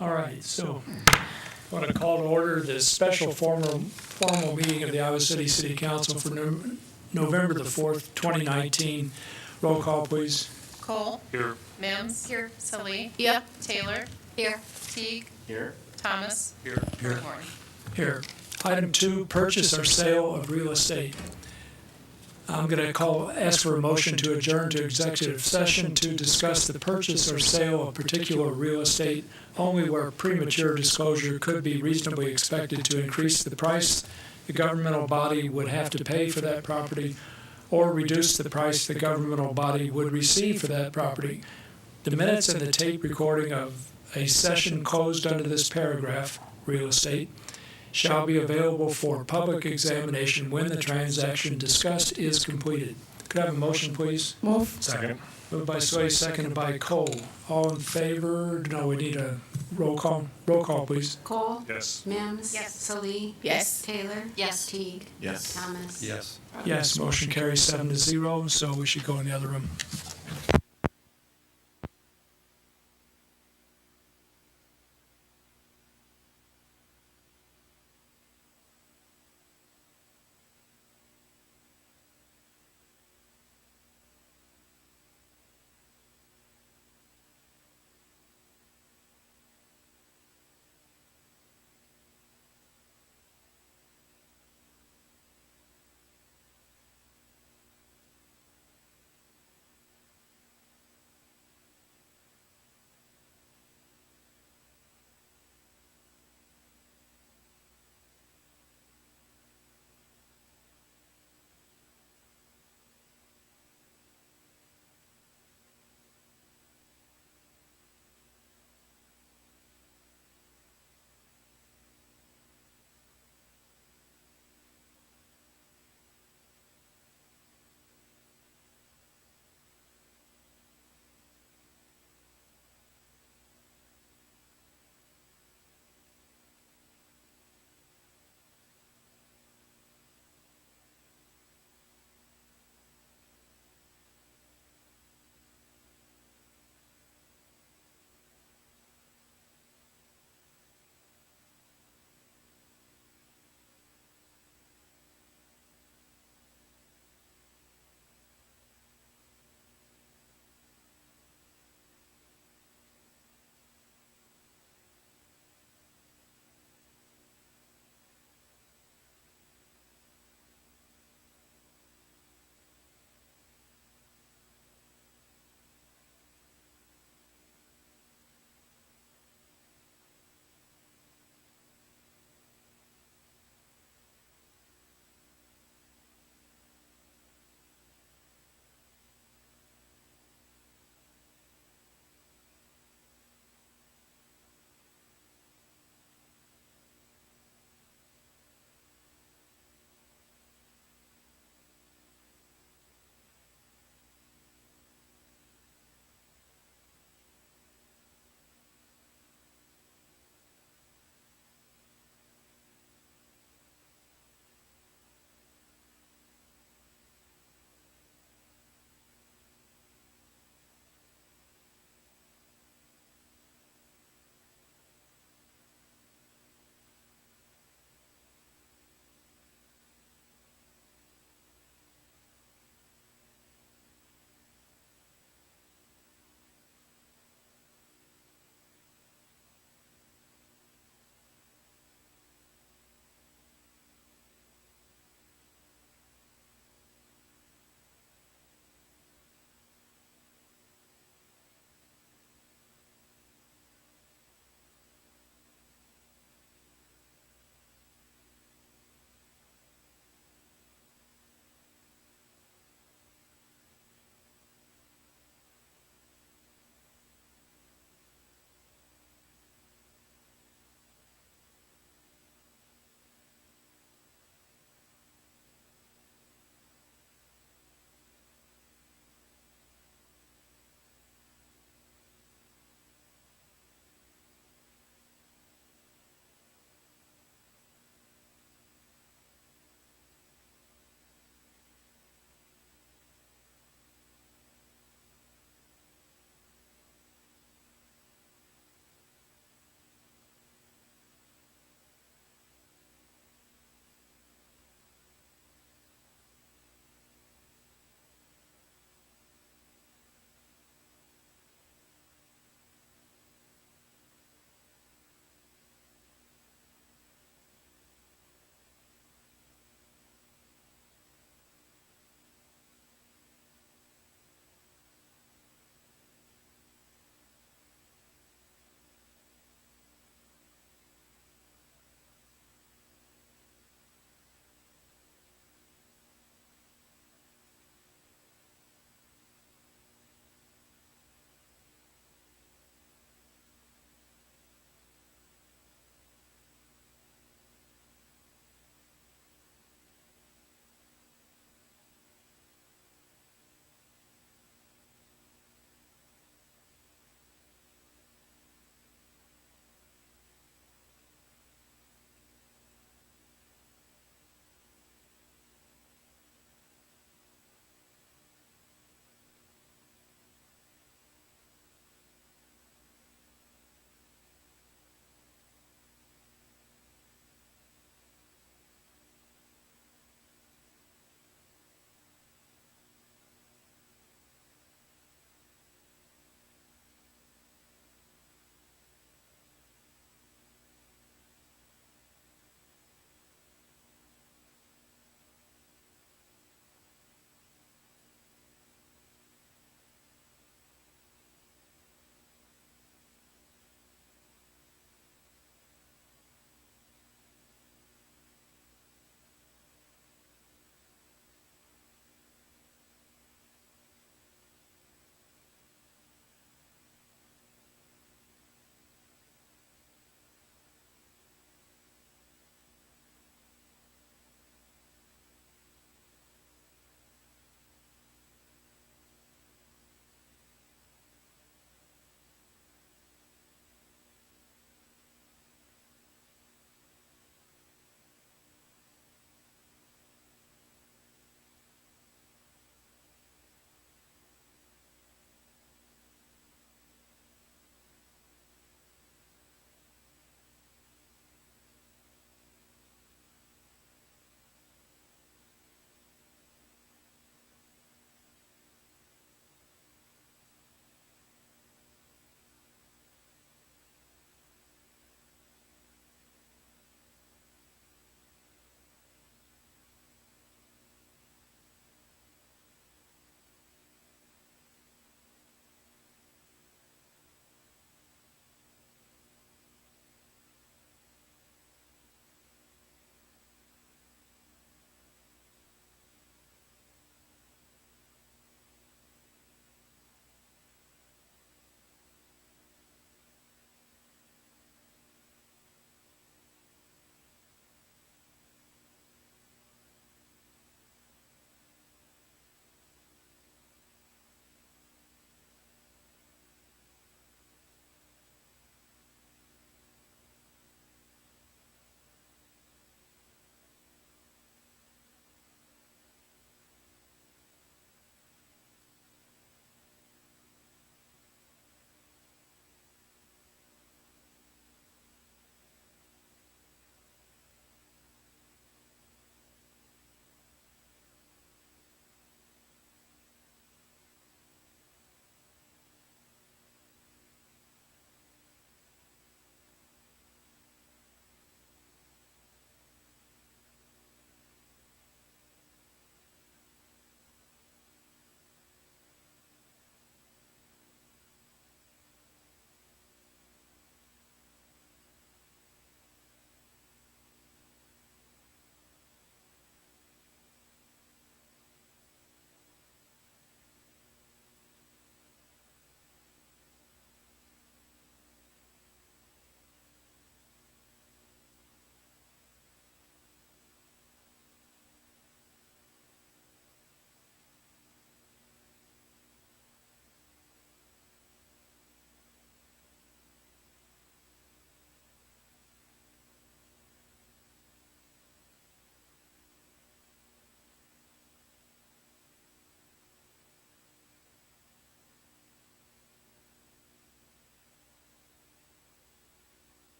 All right, so I want to call to order this special formal meeting of the Iowa City Council for November the 4th, 2019. Roll call, please. Cole. Here. Mims. Here. Salee. Yep. Taylor. Here. Teague. Here. Thomas. Here. Horn. Here. Item 2, purchase or sale of real estate. I'm going to ask for a motion to adjourn to executive session to discuss the purchase or sale of particular real estate only where premature disclosure could be reasonably expected to increase the price the governmental body would have to pay for that property or reduce the price the governmental body would receive for that property. The minutes and the tape recording of a session closed under this paragraph, real estate, shall be available for public examination when the transaction discussed is completed. Could I have a motion, please? Move. Second. Moved by Sway, seconded by Cole. All in favor? No, we need a roll call. Roll call, please. Cole. Yes. Mims. Yes. Salee. Yes. Taylor. Yes. Teague. Yes. Thomas. Yes. Yes, motion carries 7-0, so we should go in the other room.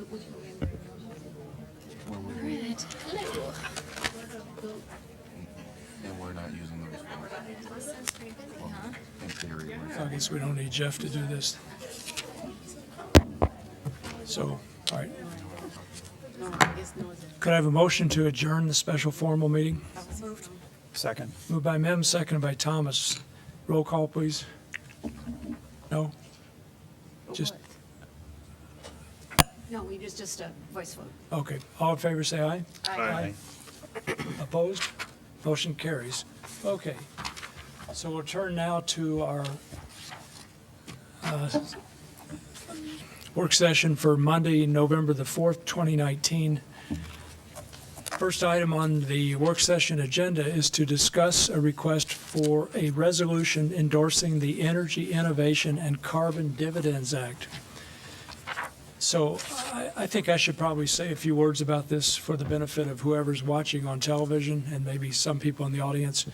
And we're not using those funds. In theory, I guess we don't need Jeff to do this. So, all right. Could I have a motion to adjourn the special formal meeting? Second. Moved by Mims, seconded by Thomas. Roll call, please. No? Just, No, we just a voice vote. okay. All in favor, say aye. Aye. Opposed? Motion carries. Okay. So we'll turn now to our work session for Monday, November the 4th, 2019. First item on the work session agenda is to discuss a request for a resolution endorsing the Energy Innovation and Carbon Dividends Act. So I think I should probably say a few words about this for the benefit of whoever's watching on television and maybe some people in the audience.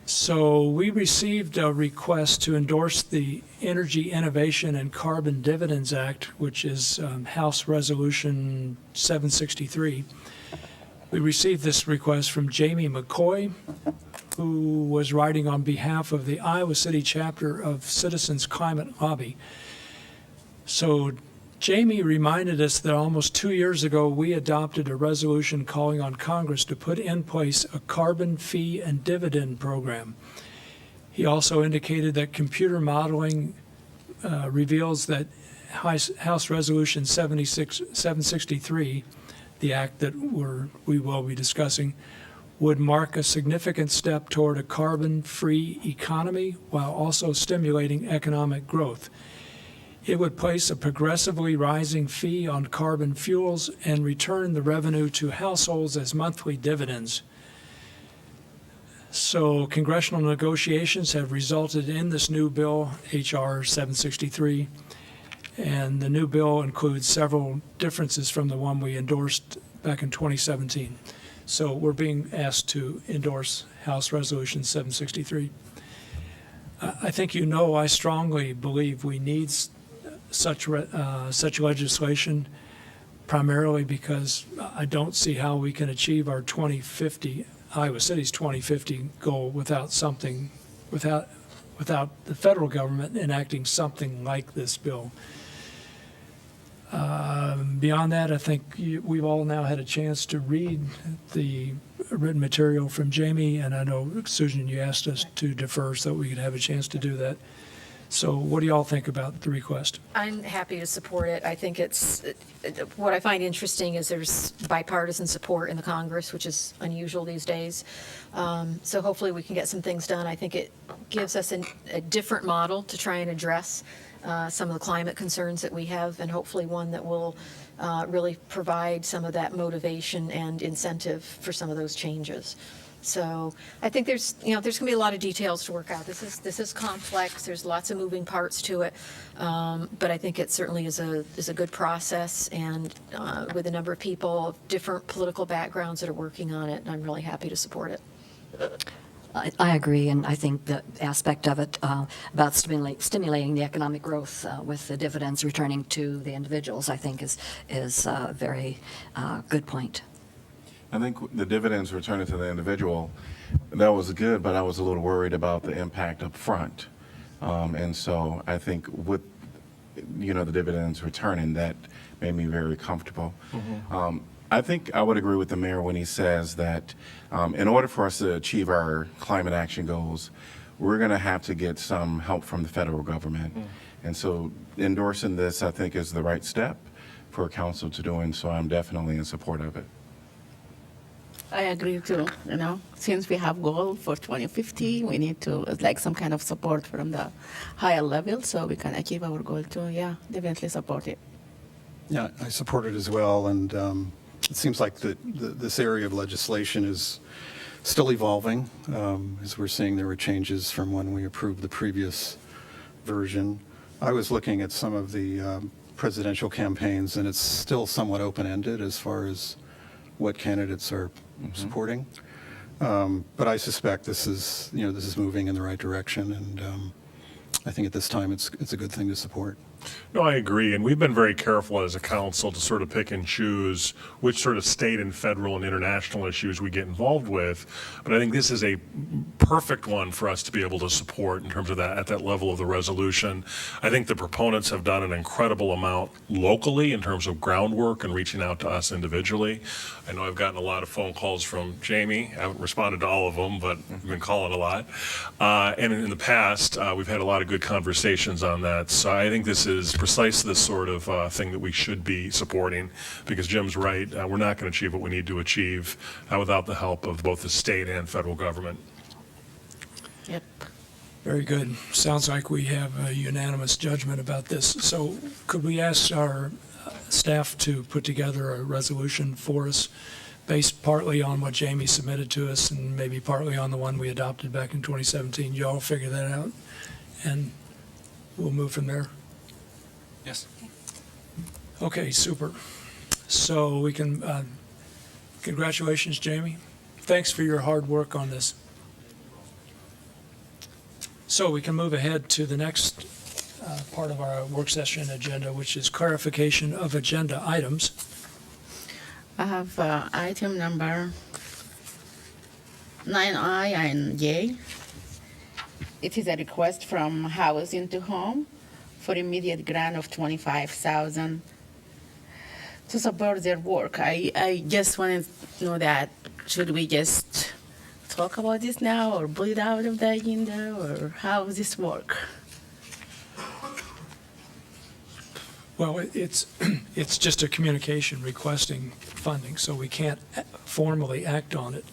So we received a request to endorse the Energy Innovation and Carbon Dividends Act, which is House Resolution 763. We received this request from Jamie McCoy, who was writing on behalf of the Iowa City chapter of Citizens Climate Lobby. So Jamie reminded us that almost 2 years ago, we adopted a resolution calling on Congress to put in place a carbon fee and dividend program. He also indicated that computer modeling reveals that House Resolution 763, the act that we will be discussing, would mark a significant step toward a carbon-free economy while also stimulating economic growth. It would place a progressively rising fee on carbon fuels and return the revenue to households as monthly dividends. So congressional negotiations have resulted in this new bill, H.R. 763, and the new bill includes several differences from the one we endorsed back in 2017. So we're being asked to endorse House Resolution 763. I think you know I strongly believe we need such legislation, primarily because I don't see how we can achieve our 2050, Iowa City's 2050 goal without the federal government enacting something like this bill. Beyond that, I think we've all now had a chance to read the written material from Jamie, and I know, Susan, you asked us to defer so that we could have a chance to do that. So what do you all think about the request? I'm happy to support it. I think what I find interesting is there's bipartisan support in the Congress, which is unusual these days. So hopefully we can get some things done. I think it gives us a different model to try and address some of the climate concerns that we have, and hopefully one that will really provide some of that motivation and incentive for some of those changes. So I think there's going to be a lot of details to work out. This is complex. There's lots of moving parts to it, but I think it certainly is a good process, and with a number of people of different political backgrounds that are working on it, I'm really happy to support it. I agree, and I think the aspect of it about stimulating the economic growth with the dividends returning to the individuals, I think is a very good point. I think the dividends returning to the individual, that was good, but I was a little worried about the impact up front. And so I think with, the dividends returning, that made me very comfortable. Mm-hmm. I think I would agree with the mayor when he says that in order for us to achieve our climate action goals, we're going to have to get some help from the federal government. Mm. And so endorsing this, I think, is the right step for council to do, and so I'm definitely in support of it. I agree too. Since we have goal for 2050, we need to like some kind of support from the higher level so we can achieve our goal too. Yeah, definitely support it. Yeah, I support it as well, and it seems like this area of legislation is still evolving. As we're seeing, there were changes from when we approved the previous version. I was looking at some of the presidential campaigns, and it's still somewhat open-ended as far as what candidates are supporting. But I suspect this is moving in the right direction, and I think at this time it's a good thing to support. No, I agree, and we've been very careful as a council to sort of pick and choose which sort of state and federal and international issues we get involved with. But I think this is a perfect one for us to be able to support in terms of that, at that level of the resolution. I think the proponents have done an incredible amount locally in terms of groundwork and reaching out to us individually. I know I've gotten a lot of phone calls from Jamie. I haven't responded to all of them, but I've been calling a lot. And in the past, we've had a lot of good conversations on that. So I think this is precisely the sort of thing that we should be supporting, because Jim's right. We're not going to achieve what we need to achieve without the help of both the state and federal government. Yep. Very good. Sounds like we have a unanimous judgment about this. So could we ask our staff to put together a resolution for us based partly on what Jamie submitted to us and maybe partly on the one we adopted back in 2017? You all figure that out, and we'll move from there. Yes. Okay, super. So we can, congratulations, Jamie. Thanks for your hard work on this. So we can move ahead to the next part of our work session agenda, which is clarification of agenda items. I have item number 9I and J. It is a request from Housing to Home for immediate grant of $25,000 to support their work. I just want to know that, should we just talk about this now or pull it out of the agenda, or how does this work? Well, it's just a communication requesting funding, so we can't formally act on it.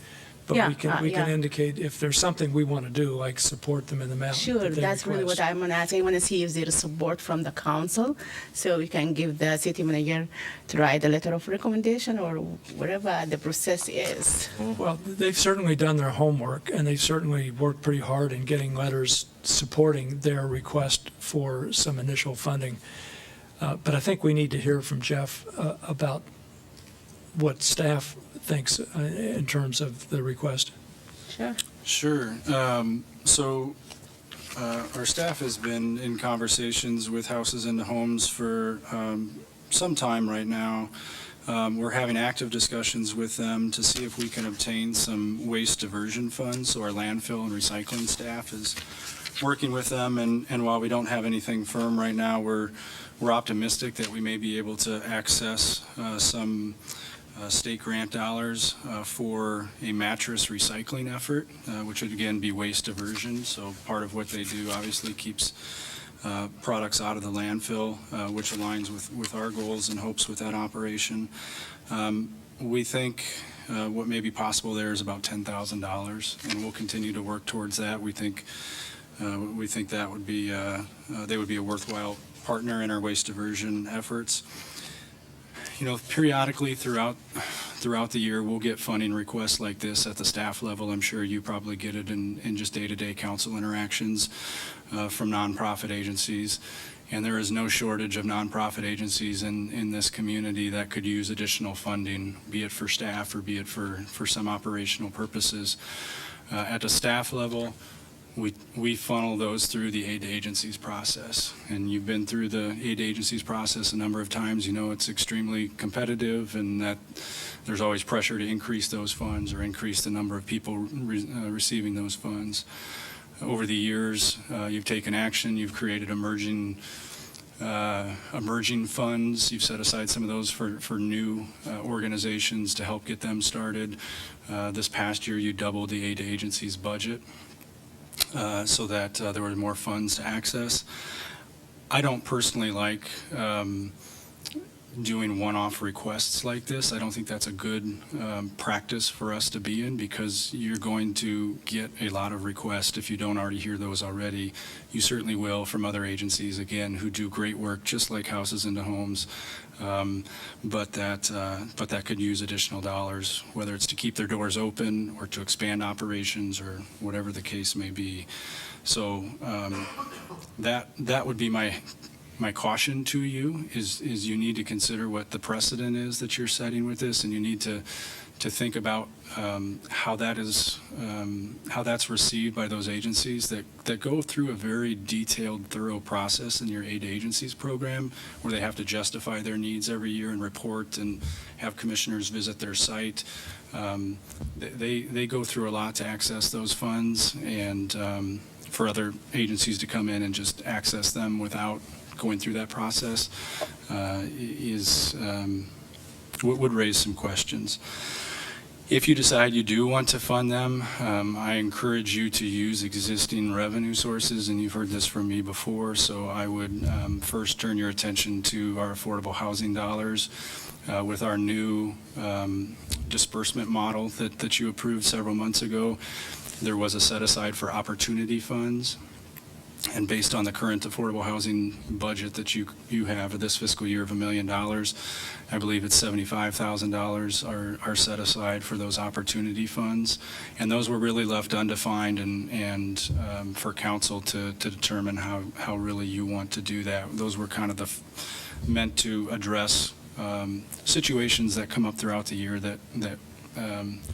But Yeah, we can yeah. indicate if there's something we want to do, like support them in the amount Sure, that they that's really what request. I'm gonna ask. I wanna see if there is support from the council, so we can give the city manager to write a letter of recommendation or whatever the process is. Well, they've certainly done their homework, and they've certainly worked pretty hard in getting letters supporting their request for some initial funding. But I think we need to hear from Jeff about what staff thinks in terms of the request. Sure. Sure. So our staff has been in conversations with Houses into Homes for some time right now. We're having active discussions with them to see if we can obtain some waste diversion funds. So our landfill and recycling staff is working with them, and while we don't have anything firm right now, we're optimistic that we may be able to access some state grant dollars for a mattress recycling effort, which would again be waste diversion. So part of what they do obviously keeps products out of the landfill, which aligns with our goals and hopes with that operation. We think what may be possible there is about $10,000, and we'll continue to work towards that. We think that would be they would be a worthwhile partner in our waste diversion efforts. You know, periodically throughout the year, we'll get funding requests like this at the staff level. I'm sure you probably get it in just day-to-day council interactions from nonprofit agencies. And there is no shortage of nonprofit agencies in this community that could use additional funding, be it for staff or be it for some operational purposes. At the staff level, we funnel those through the aid to agencies process. And you've been through the aid to agencies process a number of times. You know it's extremely competitive, and that there's always pressure to increase those funds or increase the number of people receiving those funds. Over the years, you've taken action. You've created emerging funds. You've set aside some of those for new organizations to help get them started. This past year, you doubled the aid to agencies budget. So that there were more funds to access. I don't personally like doing one-off requests like this. I don't think that's a good practice for us to be in, because you're going to get a lot of requests. If you don't already hear those already, you certainly will from other agencies, again, who do great work, just like Houses into Homes, but that could use additional dollars, whether it's to keep their doors open or to expand operations or whatever the case may be. So that would be my my caution to you is you need to consider what the precedent is that you're setting with this, and you need to think about how that's received by those agencies that go through a very detailed, thorough process in your aid to agencies program, where they have to justify their needs every year and report and have commissioners visit their site. They go through a lot to access those funds, and for other agencies to come in and just access them without going through that process would raise some questions. If you decide you do want to fund them, I encourage you to use existing revenue sources, and you've heard this from me before, so I would first turn your attention to our affordable housing dollars with our new disbursement model that you approved several months ago. There was a set aside for opportunity funds. And based on the current affordable housing budget that you have for this fiscal year of $1 million, I believe it's $75,000 are set aside for those opportunity funds. And those were really left undefined and for council to determine how really you want to do that. Those were kind of meant to address situations that come up throughout the year that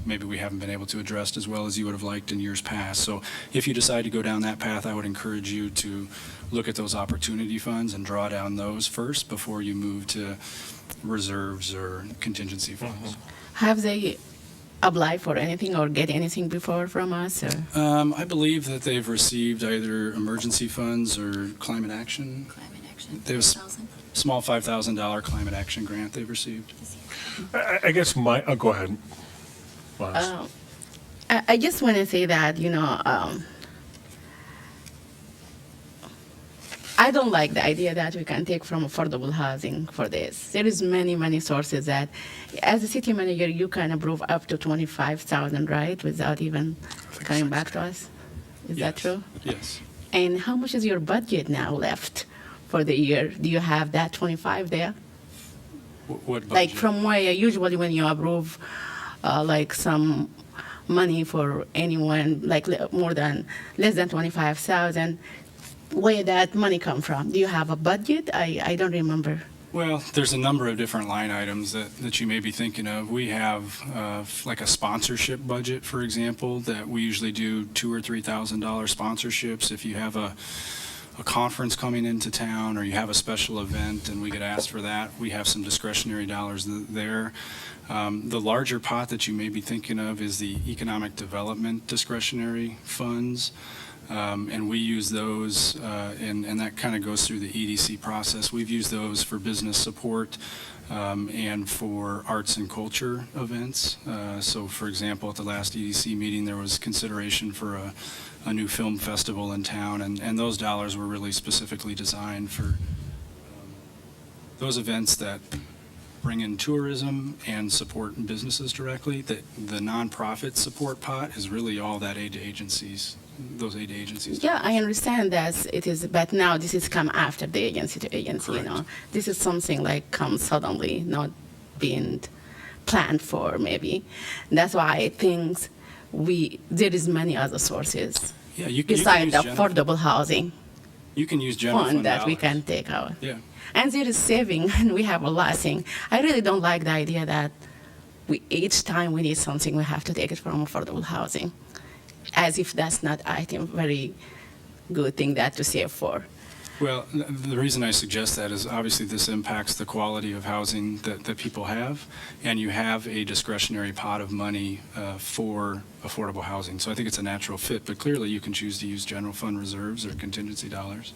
maybe we haven't been able to address as well as you would have liked in years past. So if you decide to go down that path, I would encourage you to look at those opportunity funds and draw down those first before you move to reserves or contingency funds. Have they applied for anything or get anything before from us? Or? I believe that they've received either emergency funds or climate action. Climate action. They have small $5,000 climate action grant they've received. I guess go ahead. Last. I just want to say that, I don't like the idea that we can take from affordable housing for this. There is many sources that, as a city manager, you can approve up to 25,000, right, without even coming back to us. Is that true? Yes. And how much is your budget now left for the year? Do you have that 25 there? What budget? Like from where usually when you approve like some money for anyone, like less than 25,000, where that money come from? Do you have a budget? I don't remember. Well, there's a number of different line items that you may be thinking of. We have like a sponsorship budget, for example, that we usually do $2,000 or $3,000 sponsorships. If you have a conference coming into town or you have a special event and we get asked for that, we have some discretionary dollars there. The larger pot that you may be thinking of is the economic development discretionary funds. And we use those, and that kind of goes through the EDC process. We've used those for business support and for arts and culture events. So, for example, at the last EDC meeting, there was consideration for a new film festival in town, and those dollars were really specifically designed for those events that bring in tourism and support businesses directly. The nonprofit support pot is really all that aid to agencies. Those aid agencies. Yeah, I understand that it is, but now this is come after the agency to agency, Correct. This is something like comes suddenly, not being planned for maybe. That's why I think there is many other sources Yeah, you can besides use the general, affordable housing you can use general fund that we dollars. can take out. Yeah. And there is saving, and we have a lot thing. I really don't like the idea that each time we need something, we have to take it from affordable housing, as if that's not, I think, very good thing that to save for. Well, the reason I suggest that is obviously this impacts the quality of housing that people have, and you have a discretionary pot of money for affordable housing. So I think it's a natural fit, but clearly you can choose to use general fund reserves or contingency dollars.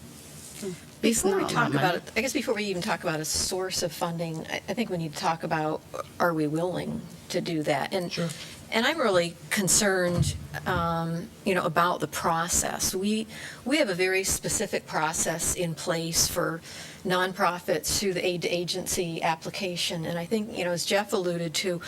Before we not talk money. about it, I guess before we even talk about a source of funding, I think we need to talk about, are we willing to do that? And I'm really concerned, about the process. We have a very specific process in place for nonprofits through the aid to agency application. And I think, as Jeff alluded to,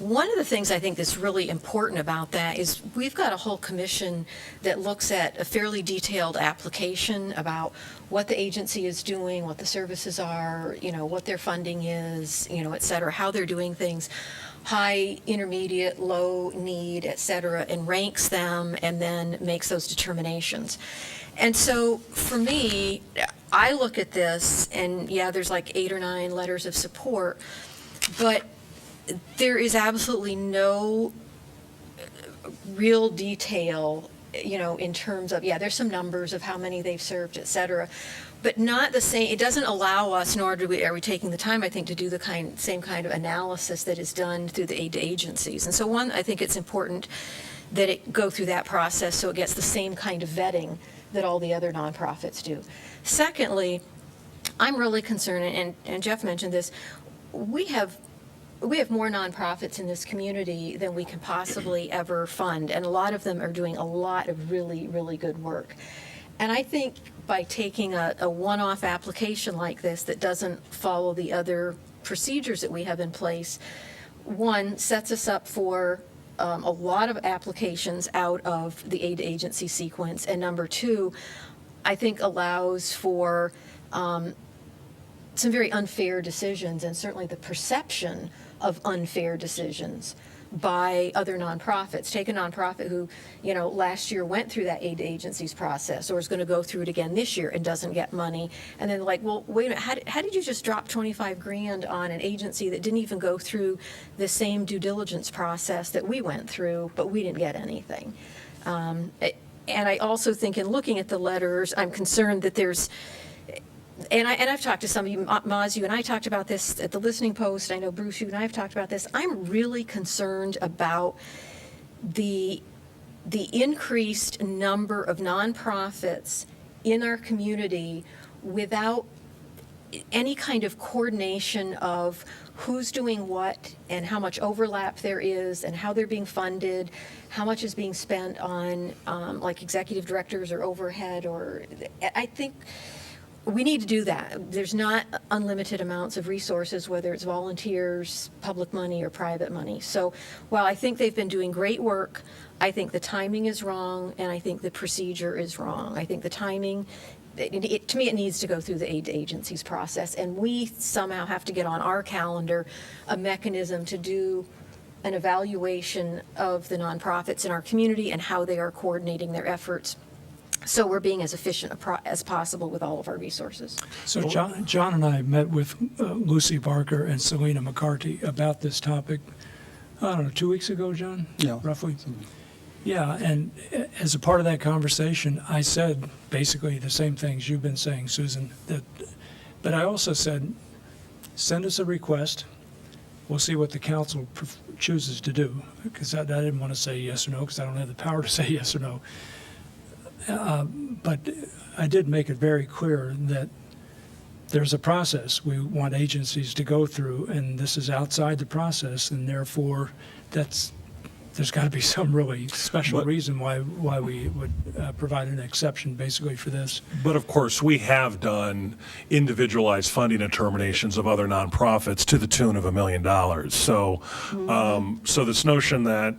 one of the things I think that's really important about that is we've got a whole commission that looks at a fairly detailed application about what the agency is doing, what the services are, what their funding is, et cetera, how they're doing things, high, intermediate, low need, et cetera, and ranks them and then makes those determinations. And so for me, I look at this, and yeah, there's like 8 or 9 letters of support, but there is absolutely no real detail, in terms of, yeah, there's some numbers of how many they've served, et cetera, but not the same. It doesn't allow us, nor are we taking the time, I think, to do the same kind of analysis that is done through the aid to agencies. And so one, I think it's important that it go through that process so it gets the same kind of vetting that all the other nonprofits do. Secondly, I'm really concerned, and Jeff mentioned this, we have more nonprofits in this community than we can possibly ever fund, and a lot of them are doing a lot of really, really good work. And I think by taking a one-off application like this that doesn't follow the other procedures that we have in place, one, sets us up for a lot of applications out of the aid agency sequence, and number two, I think allows for some very unfair decisions, and certainly the perception of unfair decisions by other nonprofits. Take a nonprofit who, last year went through that aid agencies process, or is going to go through it again this year and doesn't get money, and then like, well, wait a minute, how did you just drop 25 grand on an agency that didn't even go through the same due diligence process that we went through, but we didn't get anything? And I also think, in looking at the letters, I'm concerned that there's, and I've talked to some of you, Maz, you and I talked about this at the Listening Post. I know Bruce, you and I have talked about this. I'm really concerned about the increased number of nonprofits in our community without any kind of coordination of who's doing what and how much overlap there is and how they're being funded, how much is being spent on like executive directors or overhead, or I think we need to do that. There's not unlimited amounts of resources, whether it's volunteers, public money, or private money. So while I think they've been doing great work, I think the timing is wrong, and I think the procedure is wrong. I think the timing, to me, it needs to go through the aid to agencies process, and we somehow have to get on our calendar a mechanism to do an evaluation of the nonprofits in our community and how they are coordinating their efforts, so we're being as efficient as possible with all of our resources. So John and I met with Lucy Barker and Selena McCarty about this topic, I don't know, 2 weeks ago, John? Yeah. Roughly? Yeah, and as a part of that conversation, I said basically the same things you've been saying, Susan, but I also said, send us a request. We'll see what the council chooses to do, because I didn't want to say yes or no, because I don't have the power to say yes or no. But I did make it very clear that there's a process we want agencies to go through, and this is outside the process, and therefore there's got to be some really special reason why we would provide an exception basically for this. But of course, we have done individualized funding determinations of other nonprofits to the tune of $1 million. So, so this notion that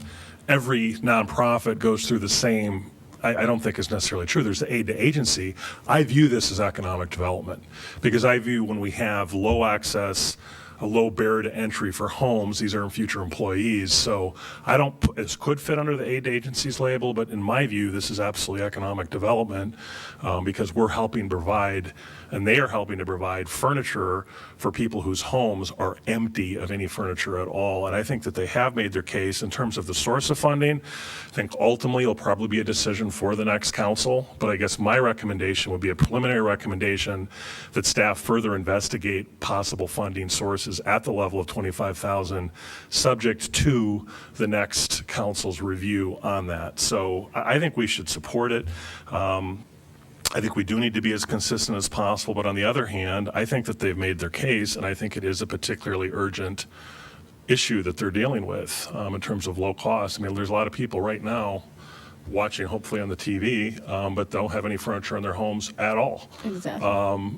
every nonprofit goes through the same, I don't think is necessarily true. There's the aid to agency. I view this as economic development, because I view when we have low access, a low barrier to entry for homes, these are future employees. So I don't, this could fit under the aid to agencies label, but in my view, this is absolutely economic development, because we're helping provide, and they are helping to provide furniture for people whose homes are empty of any furniture at all. And I think that they have made their case in terms of the source of funding. I think ultimately it'll probably be a decision for the next council, but I guess my recommendation would be a preliminary recommendation that staff further investigate possible funding sources at the level of $25,000, subject to the next council's review on that. So I think we should support it. I think we do need to be as consistent as possible, but on the other hand, I think that they've made their case, and I think it is a particularly urgent issue that they're dealing with in terms of low cost. I mean, there's a lot of people right now watching, hopefully on the TV, but don't have any furniture in their homes at all. Exactly.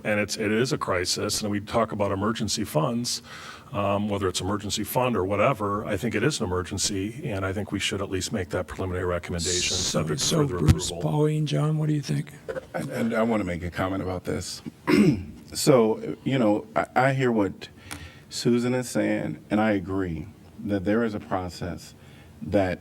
And it is a crisis, and we talk about emergency funds, whether it's emergency fund or whatever. I think it is an emergency, and I think we should at least make that preliminary recommendation subject to So further Bruce, approval. Pauline, John, what do you think? And I want to make a comment about this. So, I hear what Susan is saying, and I agree that there is a process that,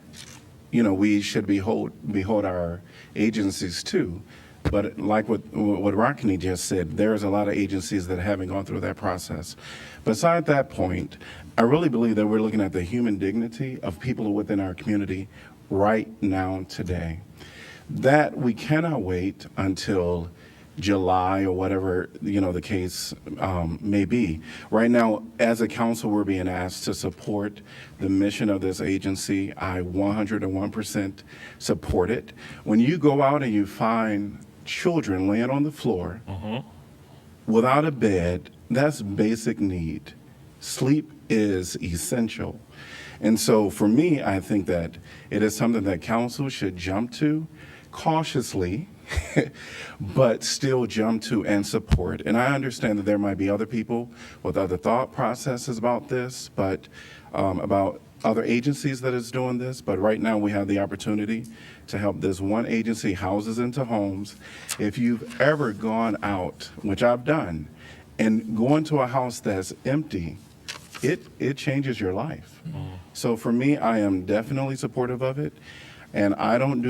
we should behold our agencies to. But like what Rockne just said, there's a lot of agencies that haven't gone through that process. Beside that point, I really believe that we're looking at the human dignity of people within our community right now, today. That we cannot wait until July or whatever, the case may be. Right now, as a council, we're being asked to support the mission of this agency. I 101% support it. When you go out and you find children laying on the floor without a bed, that's basic need. Sleep is essential. And so for me, I think that it is something that council should jump to cautiously, but still jump to and support. And I understand that there might be other people with other thought processes about this, but about other agencies that is doing this. But right now we have the opportunity to help this one agency, Houses into Homes. If you've ever gone out, which I've done, and going to a house that's empty, it changes your life. So for me, I am definitely supportive of it. And I'm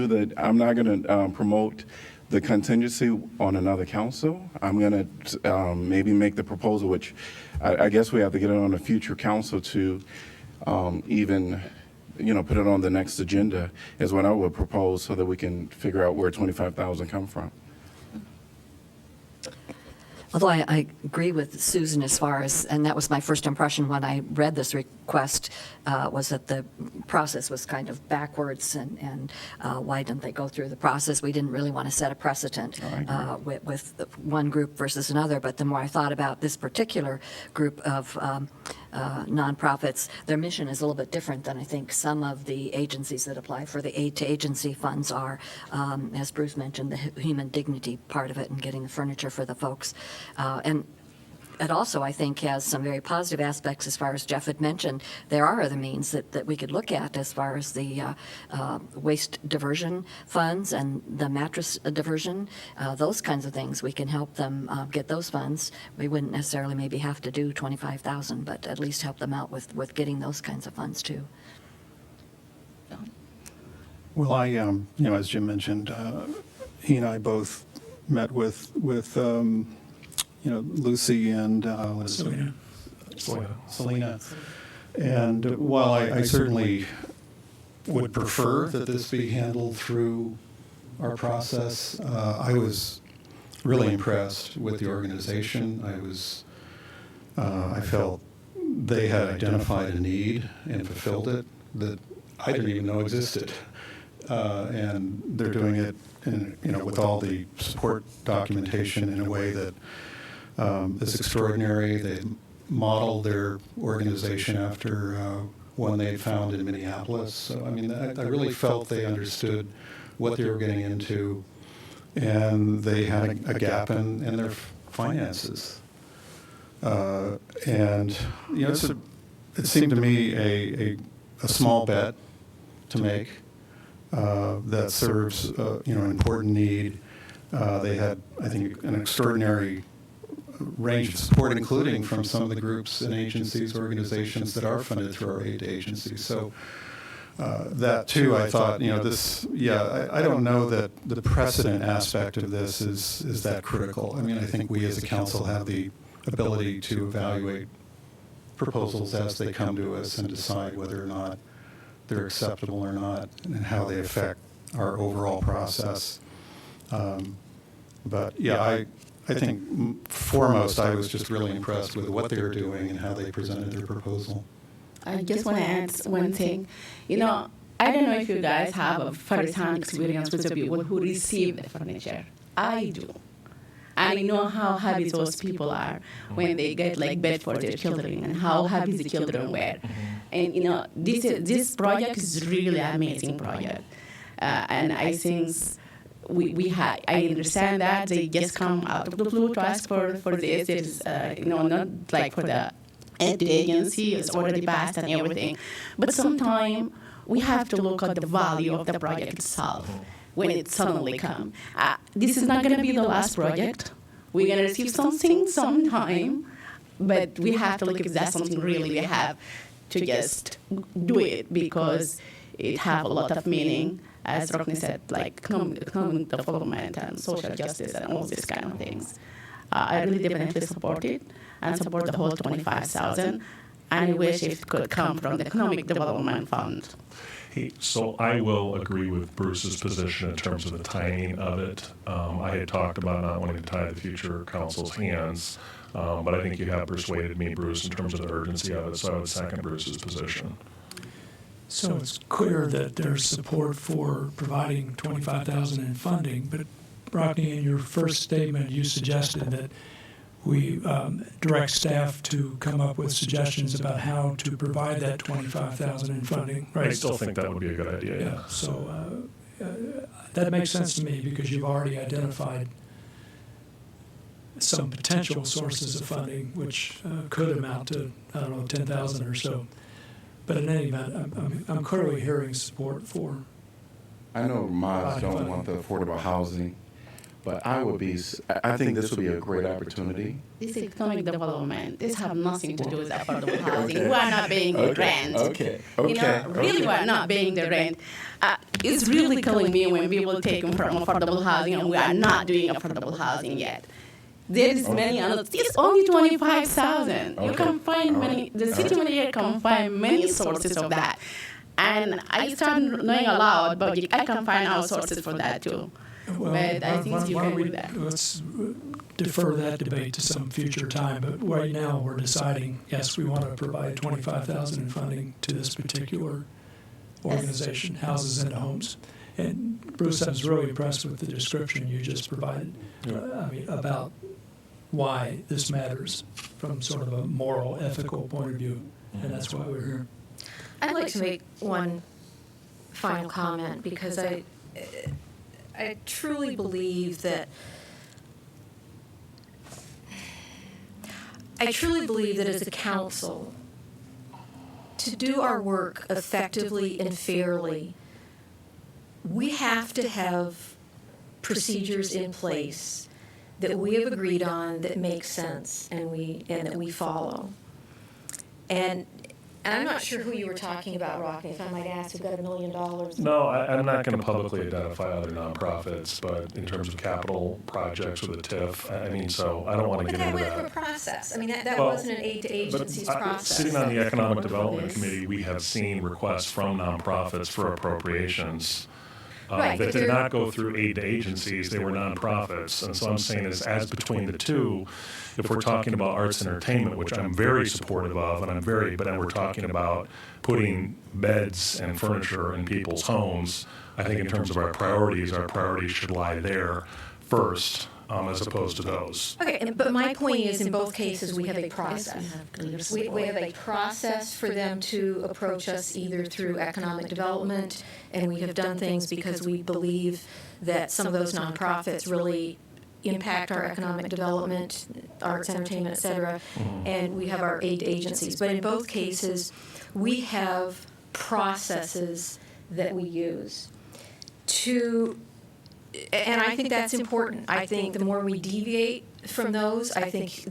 not going to promote the contingency on another council. I'm going to maybe make the proposal, which I guess we have to get it on a future council to even, put it on the next agenda, is what I would propose, so that we can figure out where 25,000 come from. Although I agree with Susan as far as, and that was my first impression when I read this request, was that the process was kind of backwards, and why didn't they go through the process? We didn't really want to set a precedent with one group versus another, but the more I thought about this particular group of nonprofits, their mission is a little bit different than I think some of the agencies that apply for the aid to agency funds are. As Bruce mentioned, the human dignity part of it and getting the furniture for the folks. And it also, I think, has some very positive aspects as far as Jeff had mentioned. There are other means that we could look at as far as the waste diversion funds and the mattress diversion, those kinds of things. We can help them get those funds. We wouldn't necessarily maybe have to do 25,000, but at least help them out with getting those kinds of funds too. Well, I, as Jim mentioned, he and I both met with Lucy and Selena. And while I certainly would prefer that this be handled through our process, I was really impressed with the organization. I felt they had identified a need and fulfilled it that I didn't even know existed. And they're doing it with all the support documentation in a way that is extraordinary. They modeled their organization after one they found in Minneapolis. So, I really felt they understood what they were getting into, and they had a gap in their finances. And, it seemed to me a small bet to make that serves, an important need. They had, I think, an extraordinary range of support, including from some of the groups and agencies, organizations that are funded through our aid to agencies. So that too, I thought, I don't know that the precedent aspect of this is that critical. I think we as a council have the ability to evaluate proposals as they come to us and decide whether or not they're acceptable or not, and how they affect our overall process. But yeah, I think foremost, I was just really impressed with what they were doing and how they presented their proposal. I just want to add one thing. I don't know if you guys have a first-hand experience with the people who receive the furniture. I do. And I know how happy those people are when they get bed for their children, and how happy the children were. And this project is really an amazing project. And I think I understand that they just come out of the blue to ask for this. It's not like for the aid agency. It's already passed and everything. But sometimes we have to look at the value of the project itself when it suddenly comes. This is not going to be the last project. We're going to receive something sometime, but we have to look if that's something really we have to just do it, because it have a lot of meaning as Rockne said, like economic development and social justice and all these kind of things. I really definitely support it and support the whole 25,000. And I wish it could come from the Economic Development Fund. So I will agree with Bruce's position in terms of the timing of it. I had talked about not wanting to tie the future council's hands, but I think you have persuaded me, Bruce, in terms of the urgency of it, so I would second Bruce's position. So it's clear that there's support for providing 25,000 in funding, but Rockne, in your first statement, you suggested that we direct staff to come up with suggestions about how to provide that 25,000 in funding, right? I still think that would be a good idea, yeah. So that makes sense to me because you've already identified some potential sources of funding, which could amount to, I don't know, 10,000 or so. But in any event, I'm clearly hearing support for. I know Mods don't want the affordable housing, but I think this would be a great opportunity. This is economic development. This has nothing to do with affordable housing. We are not paying the rent. Really, we are not paying the rent. It's really killing me when people take them from affordable housing and we are not doing affordable housing yet. There is many others. It's only 25,000. You can find many. The city manager can find many sources of that. And I started knowing a lot, but I can find our sources for that too. Well, But I think you why can don't we, do that. let's defer that debate to some future time. But right now, we're deciding, yes, we want to provide 25,000 in funding to this particular organization, Houses and Homes. And Bruce, I was really impressed with the description you just provided. About why this matters from sort of a moral, ethical point of view, and that's why we're here. I'd like to make one final comment because I truly believe that as a council, to do our work effectively and fairly, we have to have procedures in place that we have agreed on that make sense and that we follow. And I'm not sure who you were talking about, Rockne, if I might ask, who got $1 million. No, I'm not going to publicly identify other nonprofits, but in terms of capital projects with a TIF, so I don't want to But get that into went through a that. process. that Well, wasn't an aid to agencies process. Sitting on the Economic Development Committee, we have seen requests from nonprofits for appropriations Right, that but did they're- not go through aid to agencies, they were nonprofits. And so I'm saying is, as between the two, if we're talking about arts and entertainment, which I'm very supportive of, but then we're talking about putting beds and furniture in people's homes, I think in terms of our priorities should lie there first, as opposed to those. Okay, but my point is, in both cases, we have a process. We have a process for them to approach us either through economic development, and we have done things because we believe that some of those nonprofits really impact our economic development, arts, entertainment, et cetera, and we have our aid agencies. But in both cases, we have processes that we use and I think that's important. I think the more we deviate from those, I think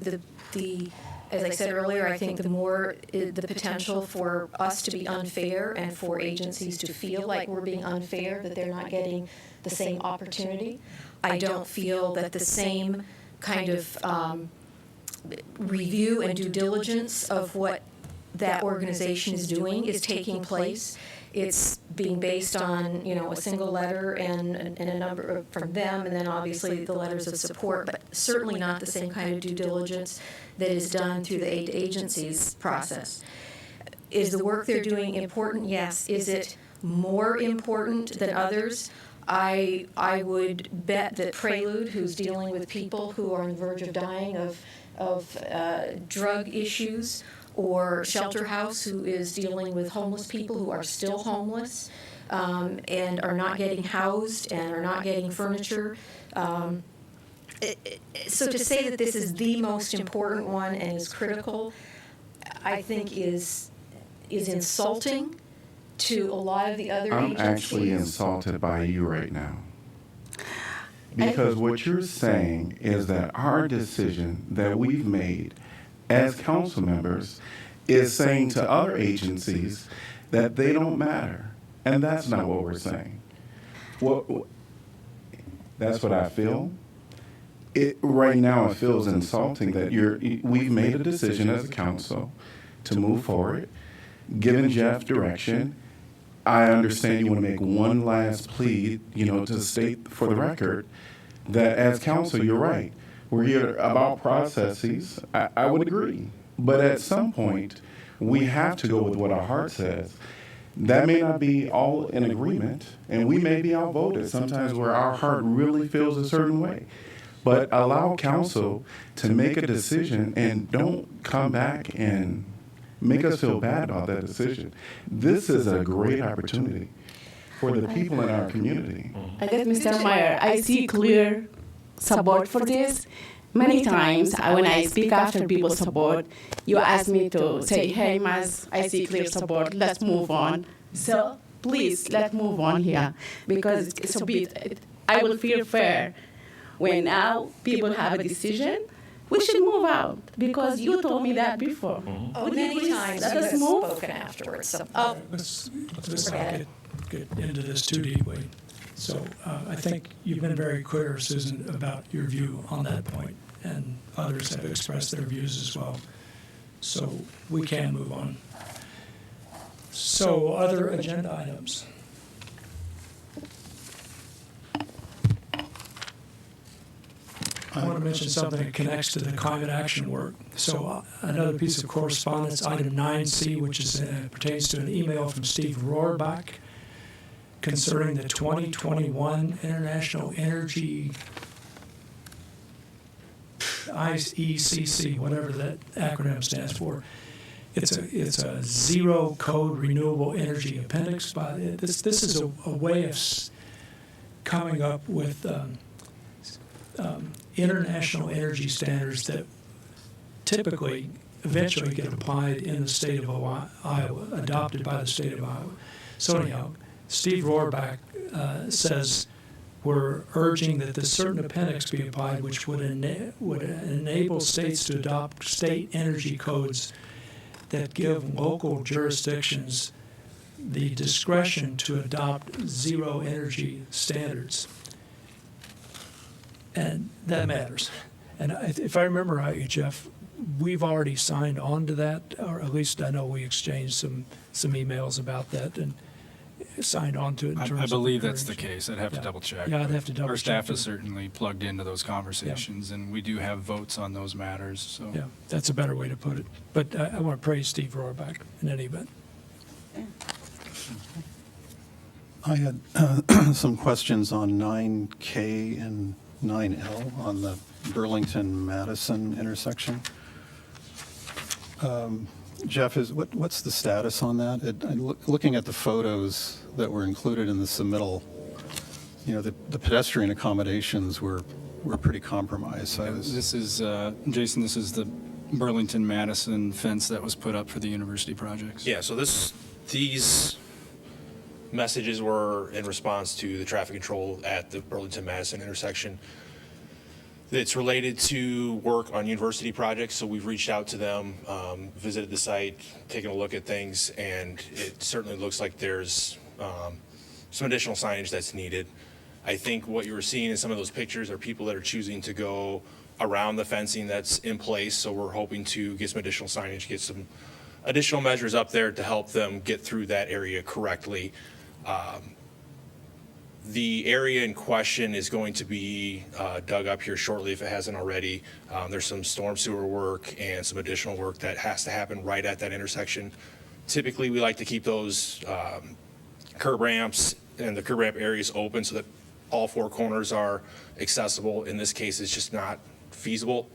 as I said earlier, I think the more the potential for us to be unfair and for agencies to feel like we're being unfair, that they're not getting the same opportunity. I don't feel that the same kind of review and due diligence of what that organization is doing is taking place. It's being based on, a single letter and a number from them, and then obviously the letters of support, but certainly not the same kind of due diligence that is done through the aid agencies process. Is the work they're doing important? Yes. Is it more important than others? I would bet that Prelude, who's dealing with people who are on the verge of dying of drug issues, or Shelter House, who is dealing with homeless people who are still homeless and are not getting housed and are not getting furniture. So to say that this is the most important one and is critical, I think is insulting to a lot of the other I'm agencies. actually insulted by you right now. Because what you're saying is that our decision that we've made as council members is saying to other agencies that they don't matter. And that's not what we're saying. Well, that's what I feel. Right now, it feels insulting that we've made a decision as a council to move forward, given Jeff direction. I understand you want to make one last plea, to state for the record that as council, you're right. We're here about processes. I would agree. But at some point, we have to go with what our heart says. That may not be all in agreement, and we may be outvoted sometimes where our heart really feels a certain way. But allow council to make a decision and don't come back and make us feel bad about that decision. This is a great opportunity for the people in our community. I guess, Mr. Meyer, I see clear support for this. Many times when I speak after people's support, you ask me to say, hey, Maz, I see clear support, let's move on. So please, let's move on here, because it's a bit, I will feel fair when now people have a decision. We should move out, because you told me that before. Oh, Would you many please times let you us have move? spoken afterwards, so, Let's not get into this too deeply. So I think you've been very clear, Susan, about your view on that point, and others have expressed their views as well. So we can move on. So other agenda items. I want to mention something that connects to the climate action work. So another piece of correspondence, item 9C, which pertains to an email from Steve Rohrbach concerning the 2021 International Energy IECC, whatever that acronym stands for. It's a zero code renewable energy appendix. This is a way of coming up with international energy standards that typically eventually get applied in the state of Iowa, adopted by the state of Iowa. So anyhow, Steve Rohrbach says we're urging that this certain appendix be applied, which would enable states to adopt state energy codes that give local jurisdictions the discretion to adopt zero energy standards. And that matters. And if I remember right, Jeff, we've already signed on to that, or at least I know we exchanged some emails about that and signed on to it. I believe that's the case. I'd have to double check. Yeah, I'd have to double check. Our staff too. is certainly plugged into those conversations, and we do have votes on those matters, so. Yeah, that's a better way to put it. But I want to praise Steve Rohrbach in any event. I had some questions on 9K and 9L on the Burlington-Madison intersection. Jeff, what's the status on that? Looking at the photos that were included in the submittal, the pedestrian accommodations were pretty compromised. This is, Jason, this is the Burlington-Madison fence that was put up for the university projects. Yeah, so these messages were in response to the traffic control at the Burlington-Madison intersection. It's related to work on university projects, so we've reached out to them, visited the site, taken a look at things, and it certainly looks like there's some additional signage that's needed. I think what you were seeing in some of those pictures are people that are choosing to go around the fencing that's in place, so we're hoping to get some additional signage, get some additional measures up there to help them get through that area correctly. The area in question is going to be dug up here shortly if it hasn't already. There's some storm sewer work and some additional work that has to happen right at that intersection. Typically, we like to keep those curb ramps and the curb ramp areas open so that all four corners are accessible. In this case, it's just not feasible.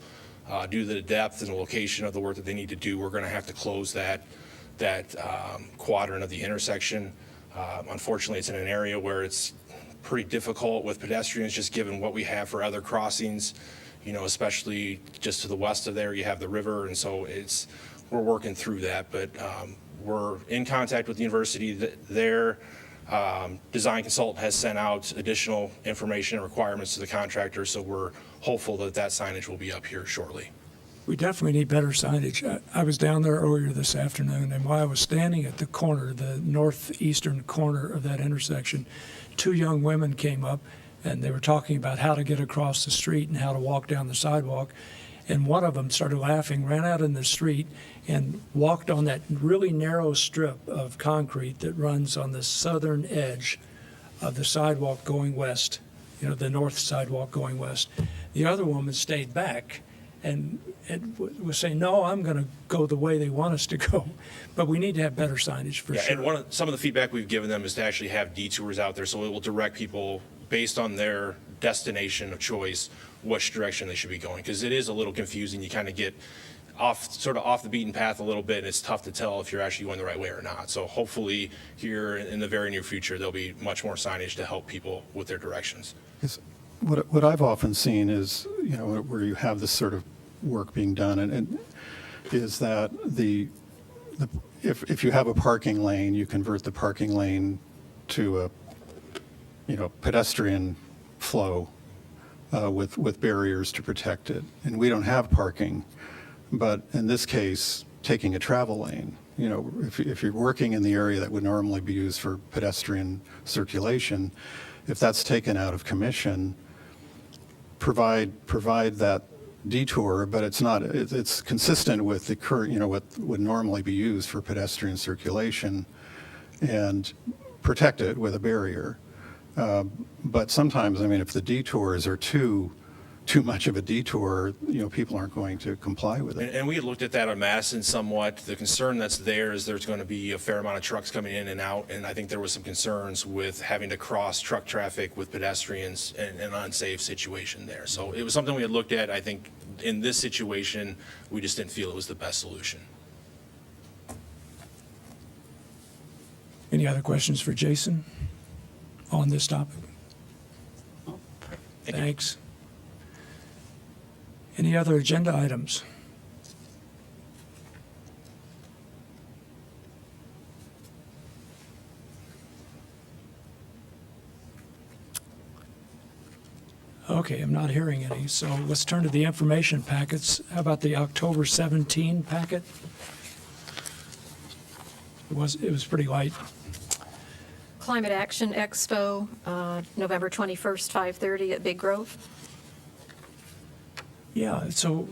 Due to the depth and the location of the work that they need to do, we're going to have to close that quadrant of the intersection. Unfortunately, it's in an area where it's pretty difficult with pedestrians, just given what we have for other crossings, especially just to the west of there, you have the river, and so we're working through that, but we're in contact with the university. Their design consultant has sent out additional information and requirements to the contractor, so we're hopeful that signage will be up here shortly. We definitely need better signage. I was down there earlier this afternoon, and while I was standing at the corner, the northeastern corner of that intersection, two young women came up, and they were talking about how to get across the street and how to walk down the sidewalk. And one of them started laughing, ran out in the street, and walked on that really narrow strip of concrete that runs on the southern edge of the sidewalk going west, the north sidewalk going west. The other woman stayed back and was saying, no, I'm going to go the way they want us to go. But we need to have better signage for Yeah, sure. and some of the feedback we've given them is to actually have detours out there, so it will direct people based on their destination of choice, which direction they should be going. Because it is a little confusing. You kind of get off the beaten path a little bit, and it's tough to tell if you're actually going the right way or not. So hopefully here in the very near future, there'll be much more signage to help people with their directions. What I've often seen is, where you have this sort of work being done, and is that if you have a parking lane, you convert the parking lane to a pedestrian flow with barriers to protect it. And we don't have parking, but in this case, taking a travel lane. If you're working in the area that would normally be used for pedestrian circulation, if that's taken out of commission, provide that detour, but it's consistent with the current, what would normally be used for pedestrian circulation, and protect it with a barrier. But sometimes, if the detours are too much of a detour, people aren't going to comply with it. And we had looked at that on Madison somewhat. The concern that's there is there's going to be a fair amount of trucks coming in and out, and I think there was some concerns with having to cross truck traffic with pedestrians and an unsafe situation there. So it was something we had looked at. I think in this situation, we just didn't feel it was the best solution. Any other questions for Jason on this topic? Thank you. Thanks. Any other agenda items? Okay, I'm not hearing any, so let's turn to the information packets. How about the October 17 packet? It was pretty light. Climate Action Expo, November 21st, 5:30 at Big Grove. Yeah, so